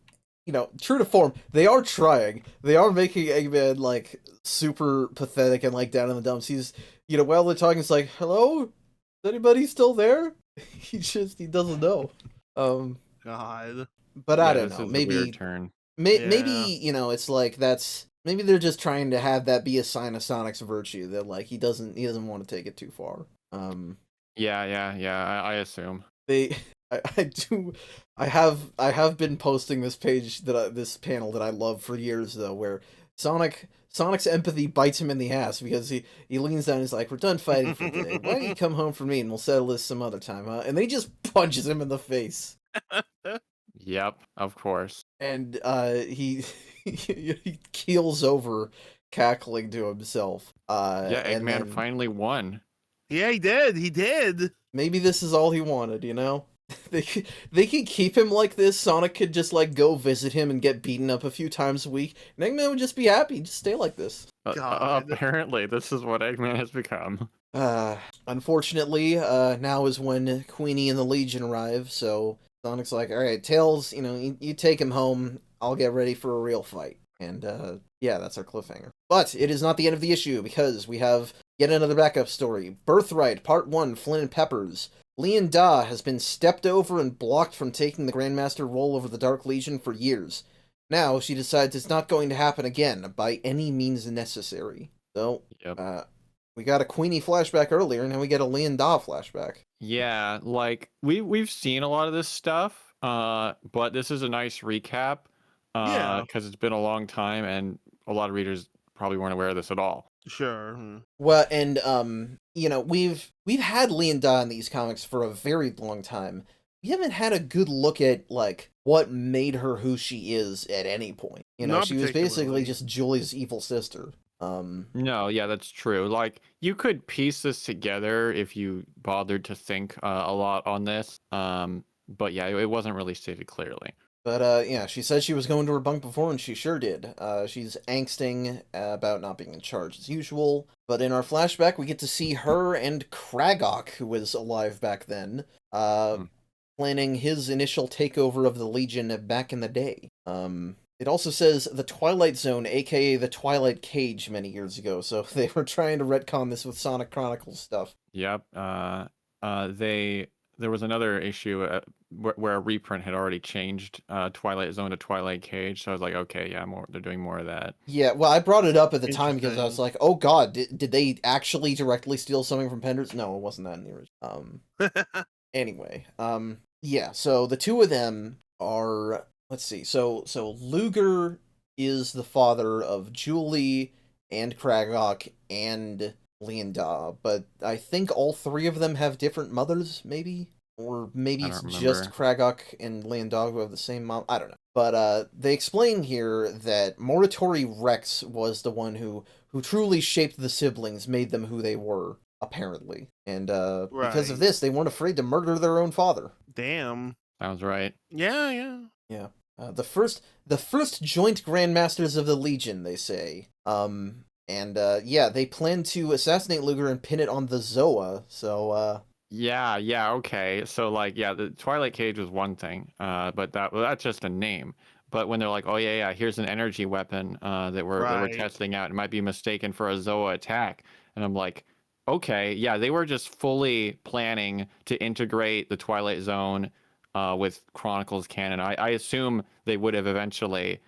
true to form, they are trying. They are making Eggman like super pathetic and like down in the dumps. He's while they're talking, it's like, hello, is anybody still there? He doesn't know. God. But I Yeah, don't this know. is a Maybe weird turn. maybe it's like maybe they're just trying to have that be a sign of Sonic's virtue, that like he doesn't want to take it too far. Yeah. I assume. I have been posting this page this panel that I love for years though, where Sonic's empathy bites him in the ass, because he leans down and he's like, we're done fighting for today. Why don't you come home for me and we'll settle this some other time, huh? And then he just punches him in the face. Yep, of course. And he he keels over, cackling to himself. Yeah, and Eggman then finally won. Yeah, he did. maybe this is all he wanted, They could keep him like this. Sonic could just like go visit him and get beaten up a few times a week, and Eggman would just be happy, just stay like this. God. Apparently, this is what Eggman has become. Unfortunately, now is when Queenie and the Legion arrive, so Sonic's like, alright, Tails, you take him home, I'll get ready for a real fight. And, yeah, that's our cliffhanger. But it is not the end of the issue, because we have yet another backup story. Birthright, Part 1, Flynn and Peppers. Lian Da has been stepped over and blocked from taking the Grandmaster role over the Dark Legion for years. Now, she decides it's not going to happen again, by any means necessary. So, Yep. we got a Queenie flashback earlier, and now we get a Lian Da flashback. Yeah, like we've seen a lot of this stuff, but this is a nice recap, Yeah. because it's been a long time and a lot of readers probably weren't aware of this at all. Sure. Well, and we've had Lian Da in these comics for a very long time. We haven't had a good look at like what made her who she is at any point. Not she was basically particularly. just Julie's evil sister. No, yeah, that's true. Like you could piece this together if you bothered to think a lot on this. But yeah, it wasn't really stated clearly. But yeah, she said she was going to her bunk before, and she sure did. She's angsting about not being in charge as usual. But in our flashback, we get to see her and Kragok, who was alive back then, planning his initial takeover of the Legion back in the day. It also says the Twilight Zone, aka the Twilight Cage, many years ago, so they were trying to retcon this with Sonic Chronicles stuff. Yep. There was another issue where a reprint had already changed Twilight Zone to Twilight Cage, so I was like, okay, yeah, they're doing more of that. Yeah, well, I brought it up at the time because I was like, oh god, did they actually directly steal something from Penders? No, it wasn't that in the original. Anyway, yeah, so the two of them are, let's see, so Luger is the father of Julie and Kragok and Lian Da, but I think all three of them have different mothers, maybe? Or maybe it's just Kragok and Lian Da who have the same mom. I don't know. But they explain here that Morituri Rex was the one who truly shaped the siblings, made them who they were, apparently. And because of this, they weren't afraid to murder their own father. Damn. Sounds right. Yeah. The first joint Grandmasters of the Legion, they say. And yeah, they plan to assassinate Luger and pin it on the Zoa, so Yeah, okay. So like, yeah, the Twilight Cage was one thing, but that's just a name. But when they're like, oh yeah, here's an energy weapon that we're testing out, it might be mistaken for a Zoa attack, and I'm like, okay, yeah, they were just fully planning to integrate the Twilight Zone with Chronicles canon. I assume they would have eventually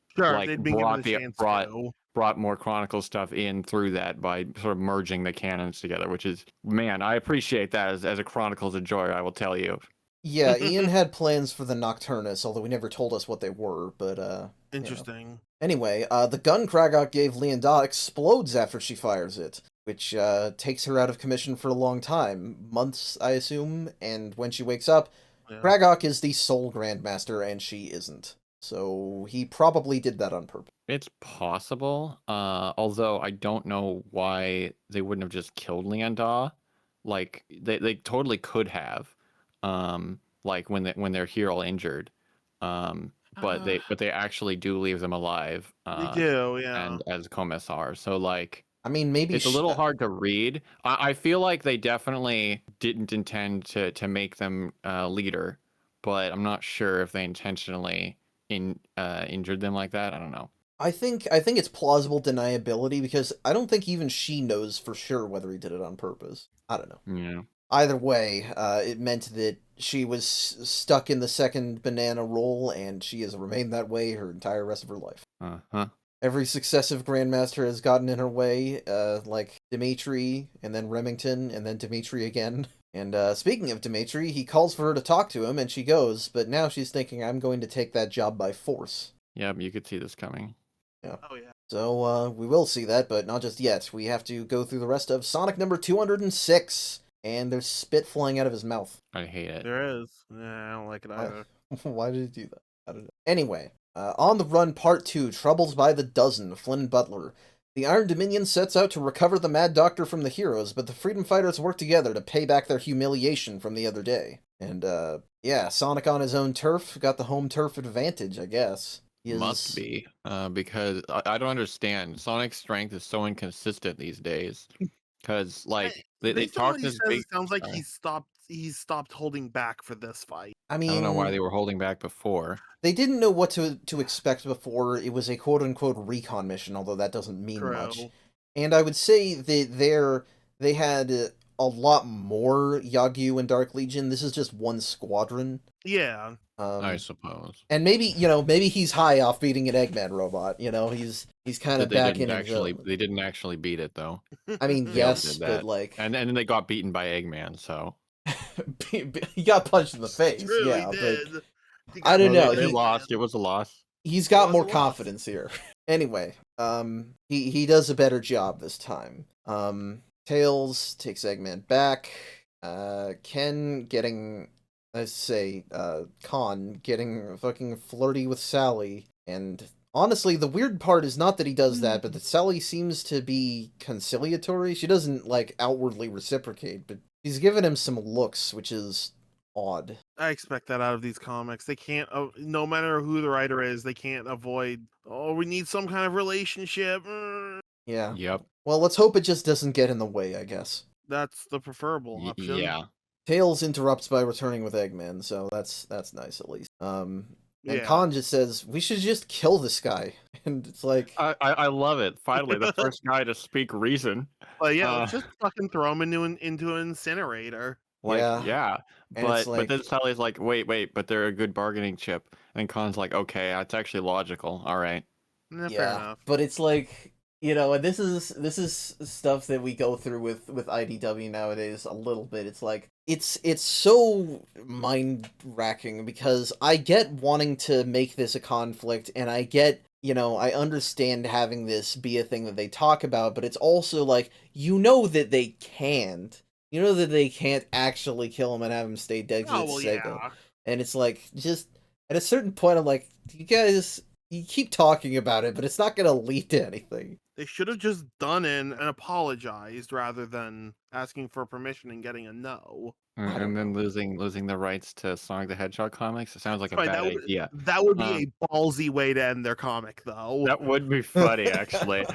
brought more Chronicle stuff in through that by sort of merging the canons together, which is, man, I appreciate that as a Chronicles enjoyer, I will tell you. Yeah, Ian had plans for the Nocturnus, although he never told us what they were, but interesting. Anyway, the gun Kragok gave Lian Da explodes after she fires it, which takes her out of commission for a long time, months, I assume, and when she wakes up, Kragok is the sole Grandmaster, and she isn't. So he probably did that on purpose. It's possible, although I don't know why they wouldn't have just killed Lian Da. Like they totally could have, like when they're here all injured, but they actually do leave them alive. They do, yeah. And as commissar, so like I mean, maybe it's a little hard to read. I feel like they definitely didn't intend to make them leader, but I'm not sure if they intentionally injured them like that. I don't know. I think it's plausible deniability because I don't think even she knows for sure whether he did it on purpose. I don't know. Yeah. Either way, it meant that she was stuck in the second banana role, and she has remained that way her entire rest of her life. Uh-huh. Every successive Grandmaster has gotten in her way, like Dimitri, and then Remington, and then Dimitri again. And speaking of Dimitri, he calls for her to talk to him, and she goes, but now she's thinking, I'm going to take that job by force. Yep, you could see this coming. Yeah. Oh yeah. So, we will see that, but not just yet. We have to go through the rest of Sonic number 206, and there's spit flying out of his mouth. I hate it. There is. Yeah, I don't like it either. Why did he do that? I don't know. Anyway, On the Run Part 2, Troubles by the Dozen, Flynn Butler. The Iron Dominion sets out to recover the Mad Doctor from the heroes, but the Freedom Fighters work together to pay back their humiliation from the other day. And, yeah, Sonic on his own turf got the home turf advantage, I guess. Must be, because I don't understand. Sonic's strength is so inconsistent these days. Because like they Based on talk what he this says, big. it sounds like he's stopped holding back for this fight. I I mean, don't know why they were holding back before. they didn't know what to expect before. It was a quote-unquote recon mission, although that doesn't mean much. True. And I would say that they had a lot more Yagyu and Dark Legion. This is just one squadron. Yeah. I suppose. And maybe he's high off beating an Eggman robot. He's kind of back in his zone. They didn't actually beat it though. I mean, They yes, did but that. like, And then they got beaten by Eggman. So he got punched in the face. True, Yeah, he but did. I don't know. They He- lost. It was a loss. he's got was more a loss. confidence here. Anyway, he does a better job this time. Tails takes Eggman back. Ken getting, Con getting fucking flirty with Sally. And honestly, the weird part is not that he does that, but that Sally seems to be conciliatory. She doesn't, like, outwardly reciprocate, but she's giving him some looks, which is odd. I expect that out of these comics. They can't, no matter who the writer is, they can't avoid. Oh, we need some kind of relationship. Yeah. Yep. Well, let's hope it just doesn't get in the way, I guess. That's the preferable option. Yeah. Tails interrupts by returning with Eggman, so that's nice at least. And Yeah. Khan just says, we should just kill this guy. And it's like, I love it. Finally, the first guy to speak reason. But yeah, let's just fucking throw him into an incinerator. Like, Yeah. yeah. And it's But then Sally's like, wait, but they're a good bargaining chip. And Khan's like, okay, that's actually logical. All right. Fair yeah, enough. but it's like, and this is stuff that we go through with IDW nowadays a little bit. It's like, it's so mind-racking because I get wanting to make this a conflict, and I get, I understand having this be a thing that they talk about, but it's also like, that they can't. That they can't actually kill him and have him stay dead because Oh, it's well, SEGA. yeah. And it's like, just, at a certain point, I'm like, you guys, you keep talking about it, but it's not going to lead to anything. They should have just done it and apologized rather than asking for permission and getting a no. I don't And then losing the rights to Sonic the Hedgehog comics. It sounds like a Right, bad idea. That would be a ballsy way to end their comic, though. That would be funny, actually.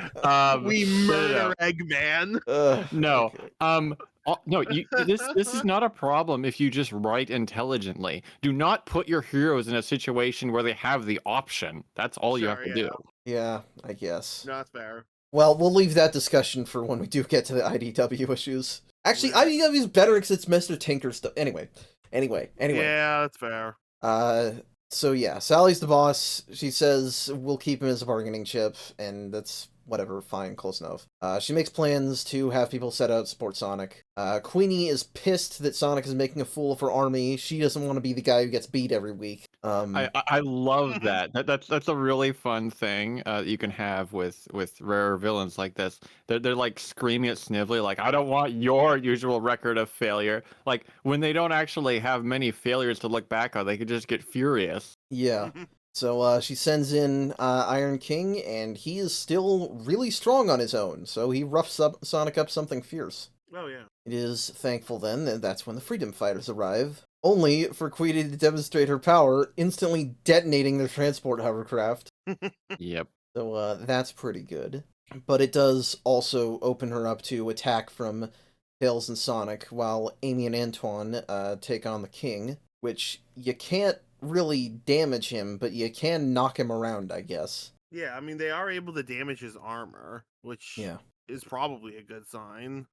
We no, murder Eggman. No. Okay. No, this is not a problem if you just write intelligently. Do not put your heroes in a situation where they have the option. That's all you have to do. Yeah, I guess. No, that's fair. Well, we'll leave that discussion for when we do get to the IDW issues. Actually, Yeah. IDW is better because it's Mr. Tinker stuff. Anyway. Yeah, that's fair. So yeah, Sally's the boss. She says we'll keep him as a bargaining chip, and that's whatever, fine, close enough. She makes plans to have people set out to support Sonic. Queenie is pissed that Sonic is making a fool of her army. She doesn't want to be the guy who gets beat every week. I love that. That's a really fun thing you can have with rare villains like this. They're like screaming at Snively like, I don't want your usual record of failure. Like when they don't actually have many failures to look back on, they could just get furious. Yeah. So she sends in Iron King, and he is still really strong on his own, so he roughs up Sonic up something fierce. Oh, yeah. It is thankful then that that's when the Freedom Fighters arrive, only for Queenie to demonstrate her power, instantly detonating their transport hovercraft. Yep. So that's pretty good. but it does also open her up to attack from Tails and Sonic, while Amy and Antoine take on the King, which you can't really damage him, but you can knock him around, I guess. Yeah, I mean, they are able to damage his armor, which Yeah. is probably a good sign.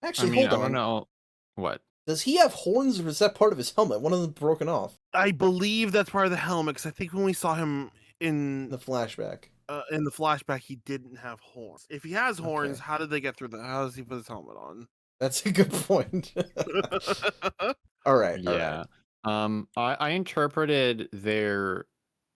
Actually, I mean, hold I on. don't know what. Does he have horns, or is that part of his helmet? One of them broken off I believe that's part of the helmet, because I think when we saw him in the flashback. in the flashback, he didn't have horns. If he has horns, Okay. how did they get through that? How does he put his helmet on? That's a good point. All right. Yeah. I interpreted they're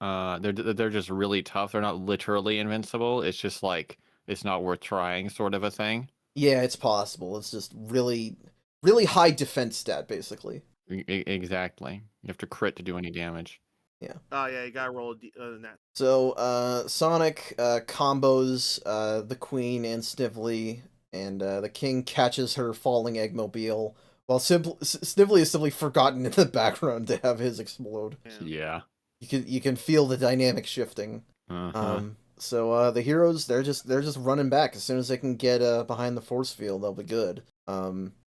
just really tough. They're not literally invincible. It's just like it's not worth trying, sort of a thing. Yeah, it's possible. It's just really, really high defense stat, basically. Exactly. You have to crit to do any damage. Yeah. Oh yeah, you gotta roll a net. So, Sonic combos the Queen and Snively, and the King catches her falling Eggmobile, while Snively is simply forgotten in the background to have his explode. Yeah. You can feel the dynamic shifting. So the heroes they're just running back as soon as they can get behind the force field. They'll be good.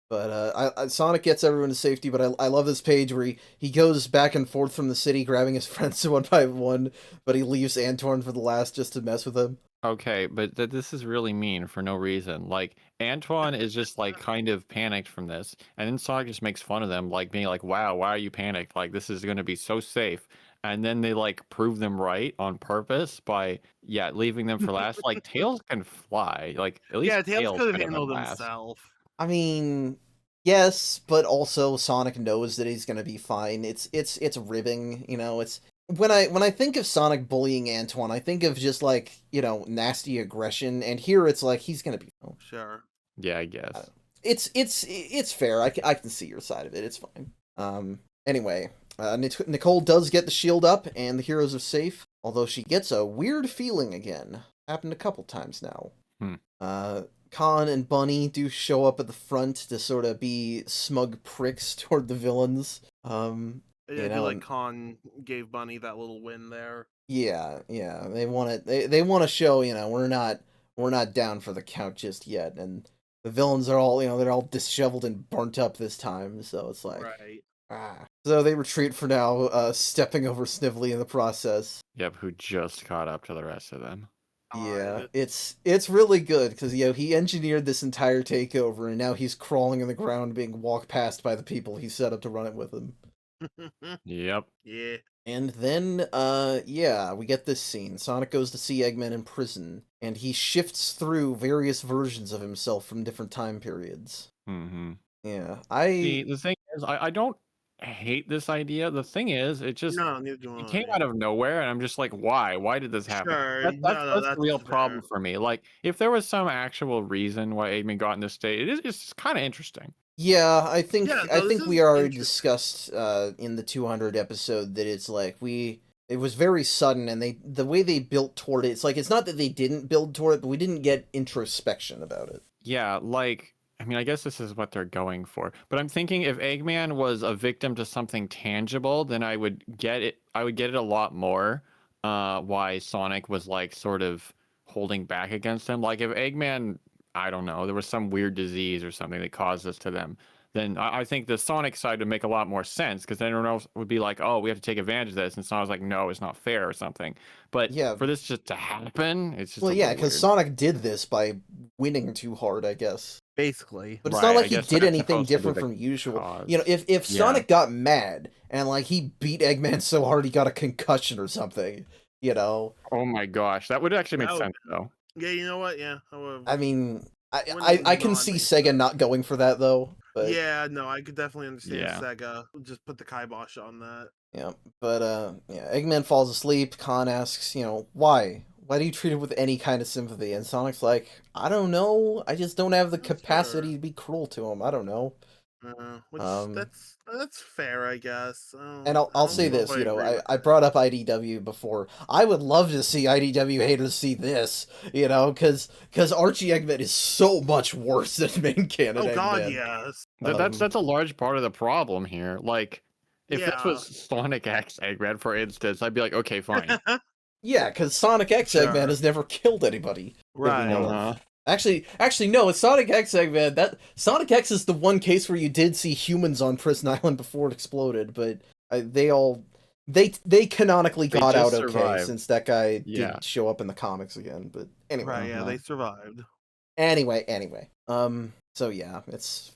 But Sonic gets everyone to safety, but I love this page where he goes back and forth from the city grabbing his friends one by one, but he leaves Antoine for the last just to mess with him. Okay, but this is really mean for no reason. Like, Antoine is just like kind of panicked from this, and then Sonic just makes fun of them, like being like, "Wow, why are you panicked? Like, this is going to be so safe." And then they like prove them right on purpose by leaving them for last. Like, Tails can fly. Like, at least Yeah, Tails could have could have been handled last. himself. I mean, yes, but also Sonic knows that he's gonna be fine. It's ribbing, you know. It's when I think of Sonic bullying Antoine, I think of just like, you know, nasty aggression, and here it's like he's gonna be. Sure. Yeah, I guess. It's fair. I can see your side of it. It's fine. Anyway, Nicole does get the shield up, and the heroes are safe. Although she gets a weird feeling again. Happened a couple times now. Khan and Bunny do show up at the front to sort of be smug pricks toward the villains. I feel like Khan gave Bunny that little win there. Yeah. They want to they want to show, you know, we're not down for the count just yet, and the villains are all, you know, they're all disheveled and burnt up this time, so it's like right. So they retreat for now, stepping over Snively in the process. Yep, who just caught up to the rest of them. Yeah, it's really good because, you know, he engineered this entire takeover, and now he's crawling in the ground, being walked past by the people he set up to run it with him. Yep. Yeah. And then, we get this scene. Sonic goes to see Eggman in prison, and he shifts through various versions of himself from different time periods. Yeah, the thing is, I don't hate this idea. The thing is, it just it came out of nowhere, and I'm just like, why did this happen? Sure. That's the real problem fair. for me. Like, if there was some actual reason why Eggman got in this state, it's kind of interesting. Yeah, I think we already discussed in the 200 episode that it's like it was very sudden, and the way they built toward it, it's like it's not that they didn't build toward it, but we didn't get introspection about it. Yeah, like, I mean, I guess this is what they're going for. But I'm thinking if Eggman was a victim to something tangible, then I would get it a lot more. Why Sonic was like sort of holding back against him. Like if Eggman, I don't know, there was some weird disease or something that caused this to them, then I think the Sonic side would make a lot more sense, because then everyone else would be like, oh, we have to take advantage of this. And Sonic's like, no, it's not fair or something. But for this just to happen, it's just because Sonic did this by winning too hard, I guess. Basically. But it's not like he did anything different from usual. You know, if Sonic got mad and like he beat Eggman so hard he got a concussion or something, you know. Oh my gosh, that would actually make sense though. Yeah, you know what? Yeah. I mean, I can see Sega not going for that though. But yeah, no, I could definitely understand Sega. Just put the kibosh on that. Yeah, but Eggman falls asleep. Khan asks, you know, why? Why do you treat him with any kind of sympathy? And Sonic's like, I don't know. I just don't have the capacity to be cruel to him. I don't know. That's fair, I guess. And I'll say this, you know, I brought up IDW before. I would love to see IDW haters see this, you know, because Archie Eggman is so much worse than main canon. Oh God, Eggman. yes. That's a large part of the problem here. Like, if this was Sonic X Eggman, for instance, I'd be like, okay, fine. Yeah, because Sonic X Sure. Eggman has never killed anybody that we Right. know of. Actually, no. It's Sonic X Eggman. That Sonic X is the one case where you did see humans on Prison Island before it exploded, but they canonically They got out just okay survived. since that guy Yeah. did show up in the comics again. But anyway, Right, yeah, they survived. anyway. So yeah, it's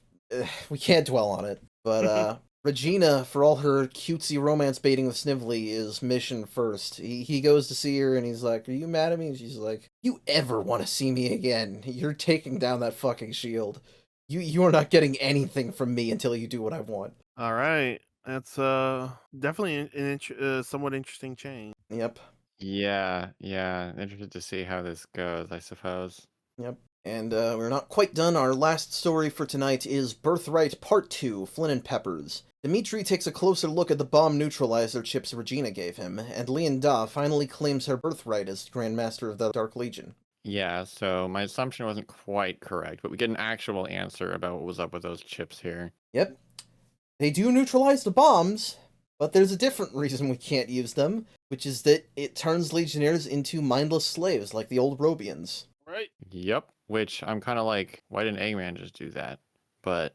we can't dwell on it, but Regina, for all her cutesy romance baiting with Snively, is mission first. He goes to see her and he's like, "Are you mad at me?" And she's like, "You ever want to see me again? You're taking down that fucking shield. You are not getting anything from me until you do what I want." All right, that's definitely an somewhat interesting change. Yep. Yeah. Interested to see how this goes, I suppose. Yep. And we're not quite done. Our last story for tonight is Birthright Part 2, Flynn and Peppers. Dimitri takes a closer look at the bomb neutralizer chips Regina gave him, and Lian Da finally claims her birthright as Grand Master of the Dark Legion. Yeah, so my assumption wasn't quite correct, but we get an actual answer about what was up with those chips here. Yep. They do neutralize the bombs, but there's a different reason we can't use them, which is that it turns Legionnaires into mindless slaves like the old Robians. Right. Yep, which I'm kind of like, why didn't Eggman just do that? But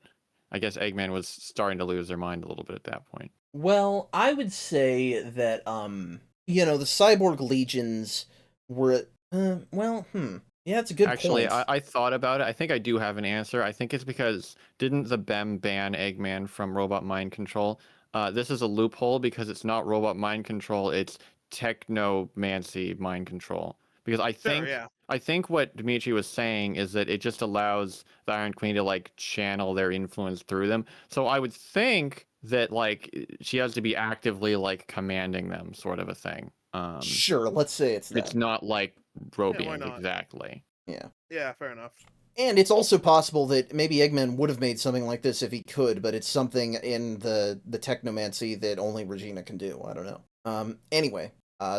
I guess Eggman was starting to lose their mind a little bit at that point. Well, I would say that, the Cyborg Legions were, yeah, it's a good Actually, point. I thought about it. I think I do have an answer. I think it's because didn't the BEM ban Eggman from robot mind control? This is a loophole because it's not robot mind control, it's technomancy mind control. Because I think what Dimitri was saying is that it just allows the Iron Queen to like channel their influence through them. So I would think that like she has to be actively like commanding them, sort of a thing. Sure, let's say it's that. It's not like Robians why not? exactly. Yeah. Yeah, fair enough. And it's also possible that maybe Eggman would have made something like this if he could, but it's something in the technomancy that only Regina can do. I don't know. Anyway,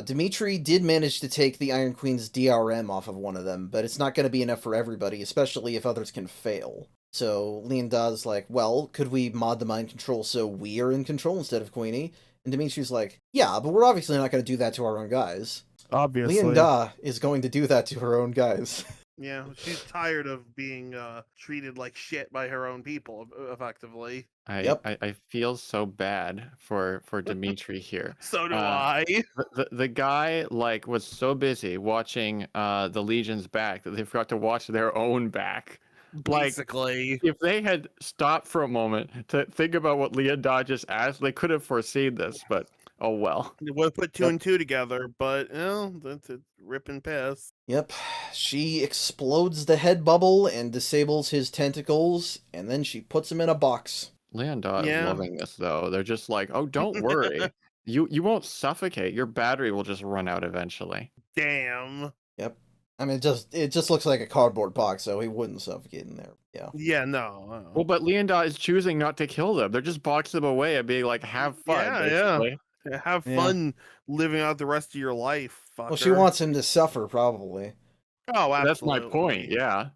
Dimitri did manage to take the Iron Queen's DRM off of one of them, but it's not going to be enough for everybody, especially if others can fail. So Lian Da's like, well, could we mod the mind control so we are in control instead of Queenie? And Dimitri's like, yeah, but we're obviously not going to do that to our own guys. Obviously. Lian Da is going to do that to her own guys. Yeah, she's tired of being treated like shit by her own people, effectively. I feel so bad for Dimitri here. So do I. The guy like was so busy watching the Legion's back that they forgot to watch their own back. Basically. Like, if they had stopped for a moment to think about what Lian Da just asked, they could have foreseen this, but oh well. They would have put two and two together, but that's a rip and piss. Yep. She explodes the head bubble and disables his tentacles, and then she puts him in a box. Lian Da is loving this though. They're just like, oh, don't worry. You won't suffocate. Your battery will just run out eventually. Damn. Yep. I mean, it just looks like a cardboard box, so he wouldn't suffocate in there. Yeah. Yeah, no. Well, but Lian Da is choosing not to kill them. They're just boxing them away and being like, have fun, basically. Yeah. Have fun living out the rest of your life, fucker. Well, she wants him to suffer, probably. Oh, absolutely. That's my point, yeah.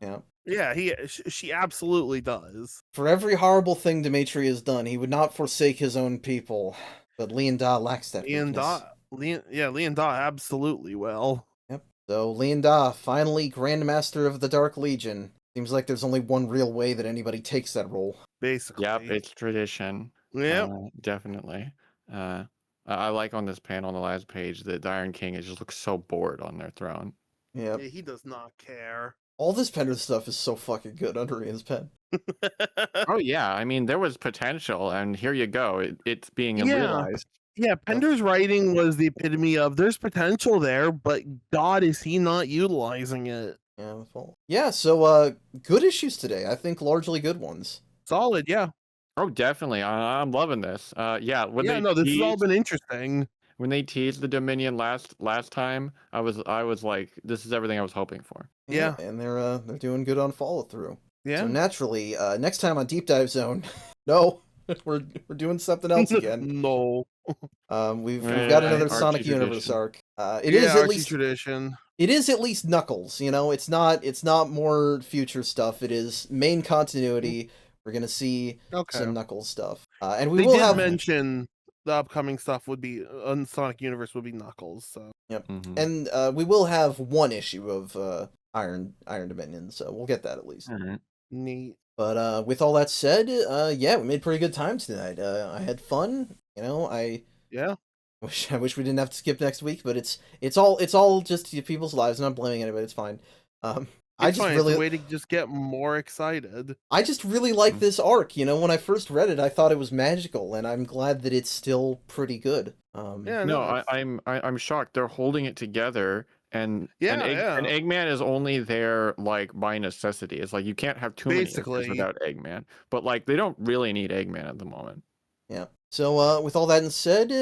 Yeah, she absolutely does. For every horrible thing Dimitri has done, he would not forsake his own people. But Lian Da lacks that weakness. Lian Da absolutely will. Yep. So Lian Da, finally Grandmaster of the Dark Legion. Seems like there's only one real way that anybody takes that role. Basically. Yep, it's tradition. Yep. Definitely. I like on this panel on the last page that the Iron King just looks so bored on their throne. Yep. Yeah, he does not care. All this Pender stuff is so fucking good under Ian's pen. Oh yeah, I mean there was potential, and here you go. It's being realized. Yeah, Pender's writing was the epitome of there's potential there, but God, is he not utilizing it? Yeah, so good issues today. I think largely good ones. Solid, yeah. Oh, definitely. I'm loving this. This has all been interesting. When they teased the Dominion last time, I was like, this is everything I was hoping for. Yeah, and they're doing good on follow through. Yeah. So naturally, next time on Deep Dive Zone, no, we're doing something else again. No. We've got another Sonic Universe arc. It is at least tradition. It is at least Knuckles. You know, it's not more future stuff. It is main continuity. We're gonna see some Knuckles stuff, and we will have mention the upcoming stuff would be on Sonic Universe would be Knuckles. So Yep. Mhm. And we will have one issue of Iron Dominion, so we'll get that at least. Alright. neat. But with all that said, yeah, we made pretty good time tonight. I had fun. You know, I Yeah. wish we didn't have to skip next week, but it's all just people's lives. I'm not blaming anybody. It's fine. I It's just fine. really It's a way to just get more excited. I just really like Mm. this arc. You know, when I first read it, I thought it was magical, and I'm glad that it's still pretty good. Yeah. No, it's- I'm shocked. They're holding it together, and Yeah, and yeah. Eggman is only there like by necessity. It's like you can't have too many Basically. issues without Eggman. But like they don't really need Eggman at the moment. Yeah. So, with all that said,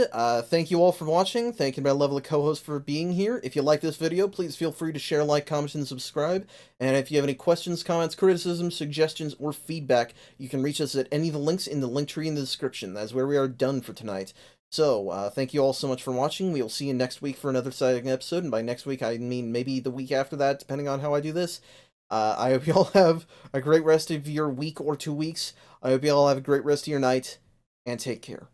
thank you all for watching. Thank you to my lovely co-host for being here. If you like this video, please feel free to share, like, comment, and subscribe. And if you have any questions, comments, criticisms, suggestions, or feedback, you can reach us at any of the links in the link tree in the description. That's where we are done for tonight. So, thank you all so much for watching. We will see you next week for another exciting episode. And by next week, I mean maybe the week after that, depending on how I do this. I hope you all have a great rest of your week or 2 weeks. I hope you all have a great rest of your night. And take care.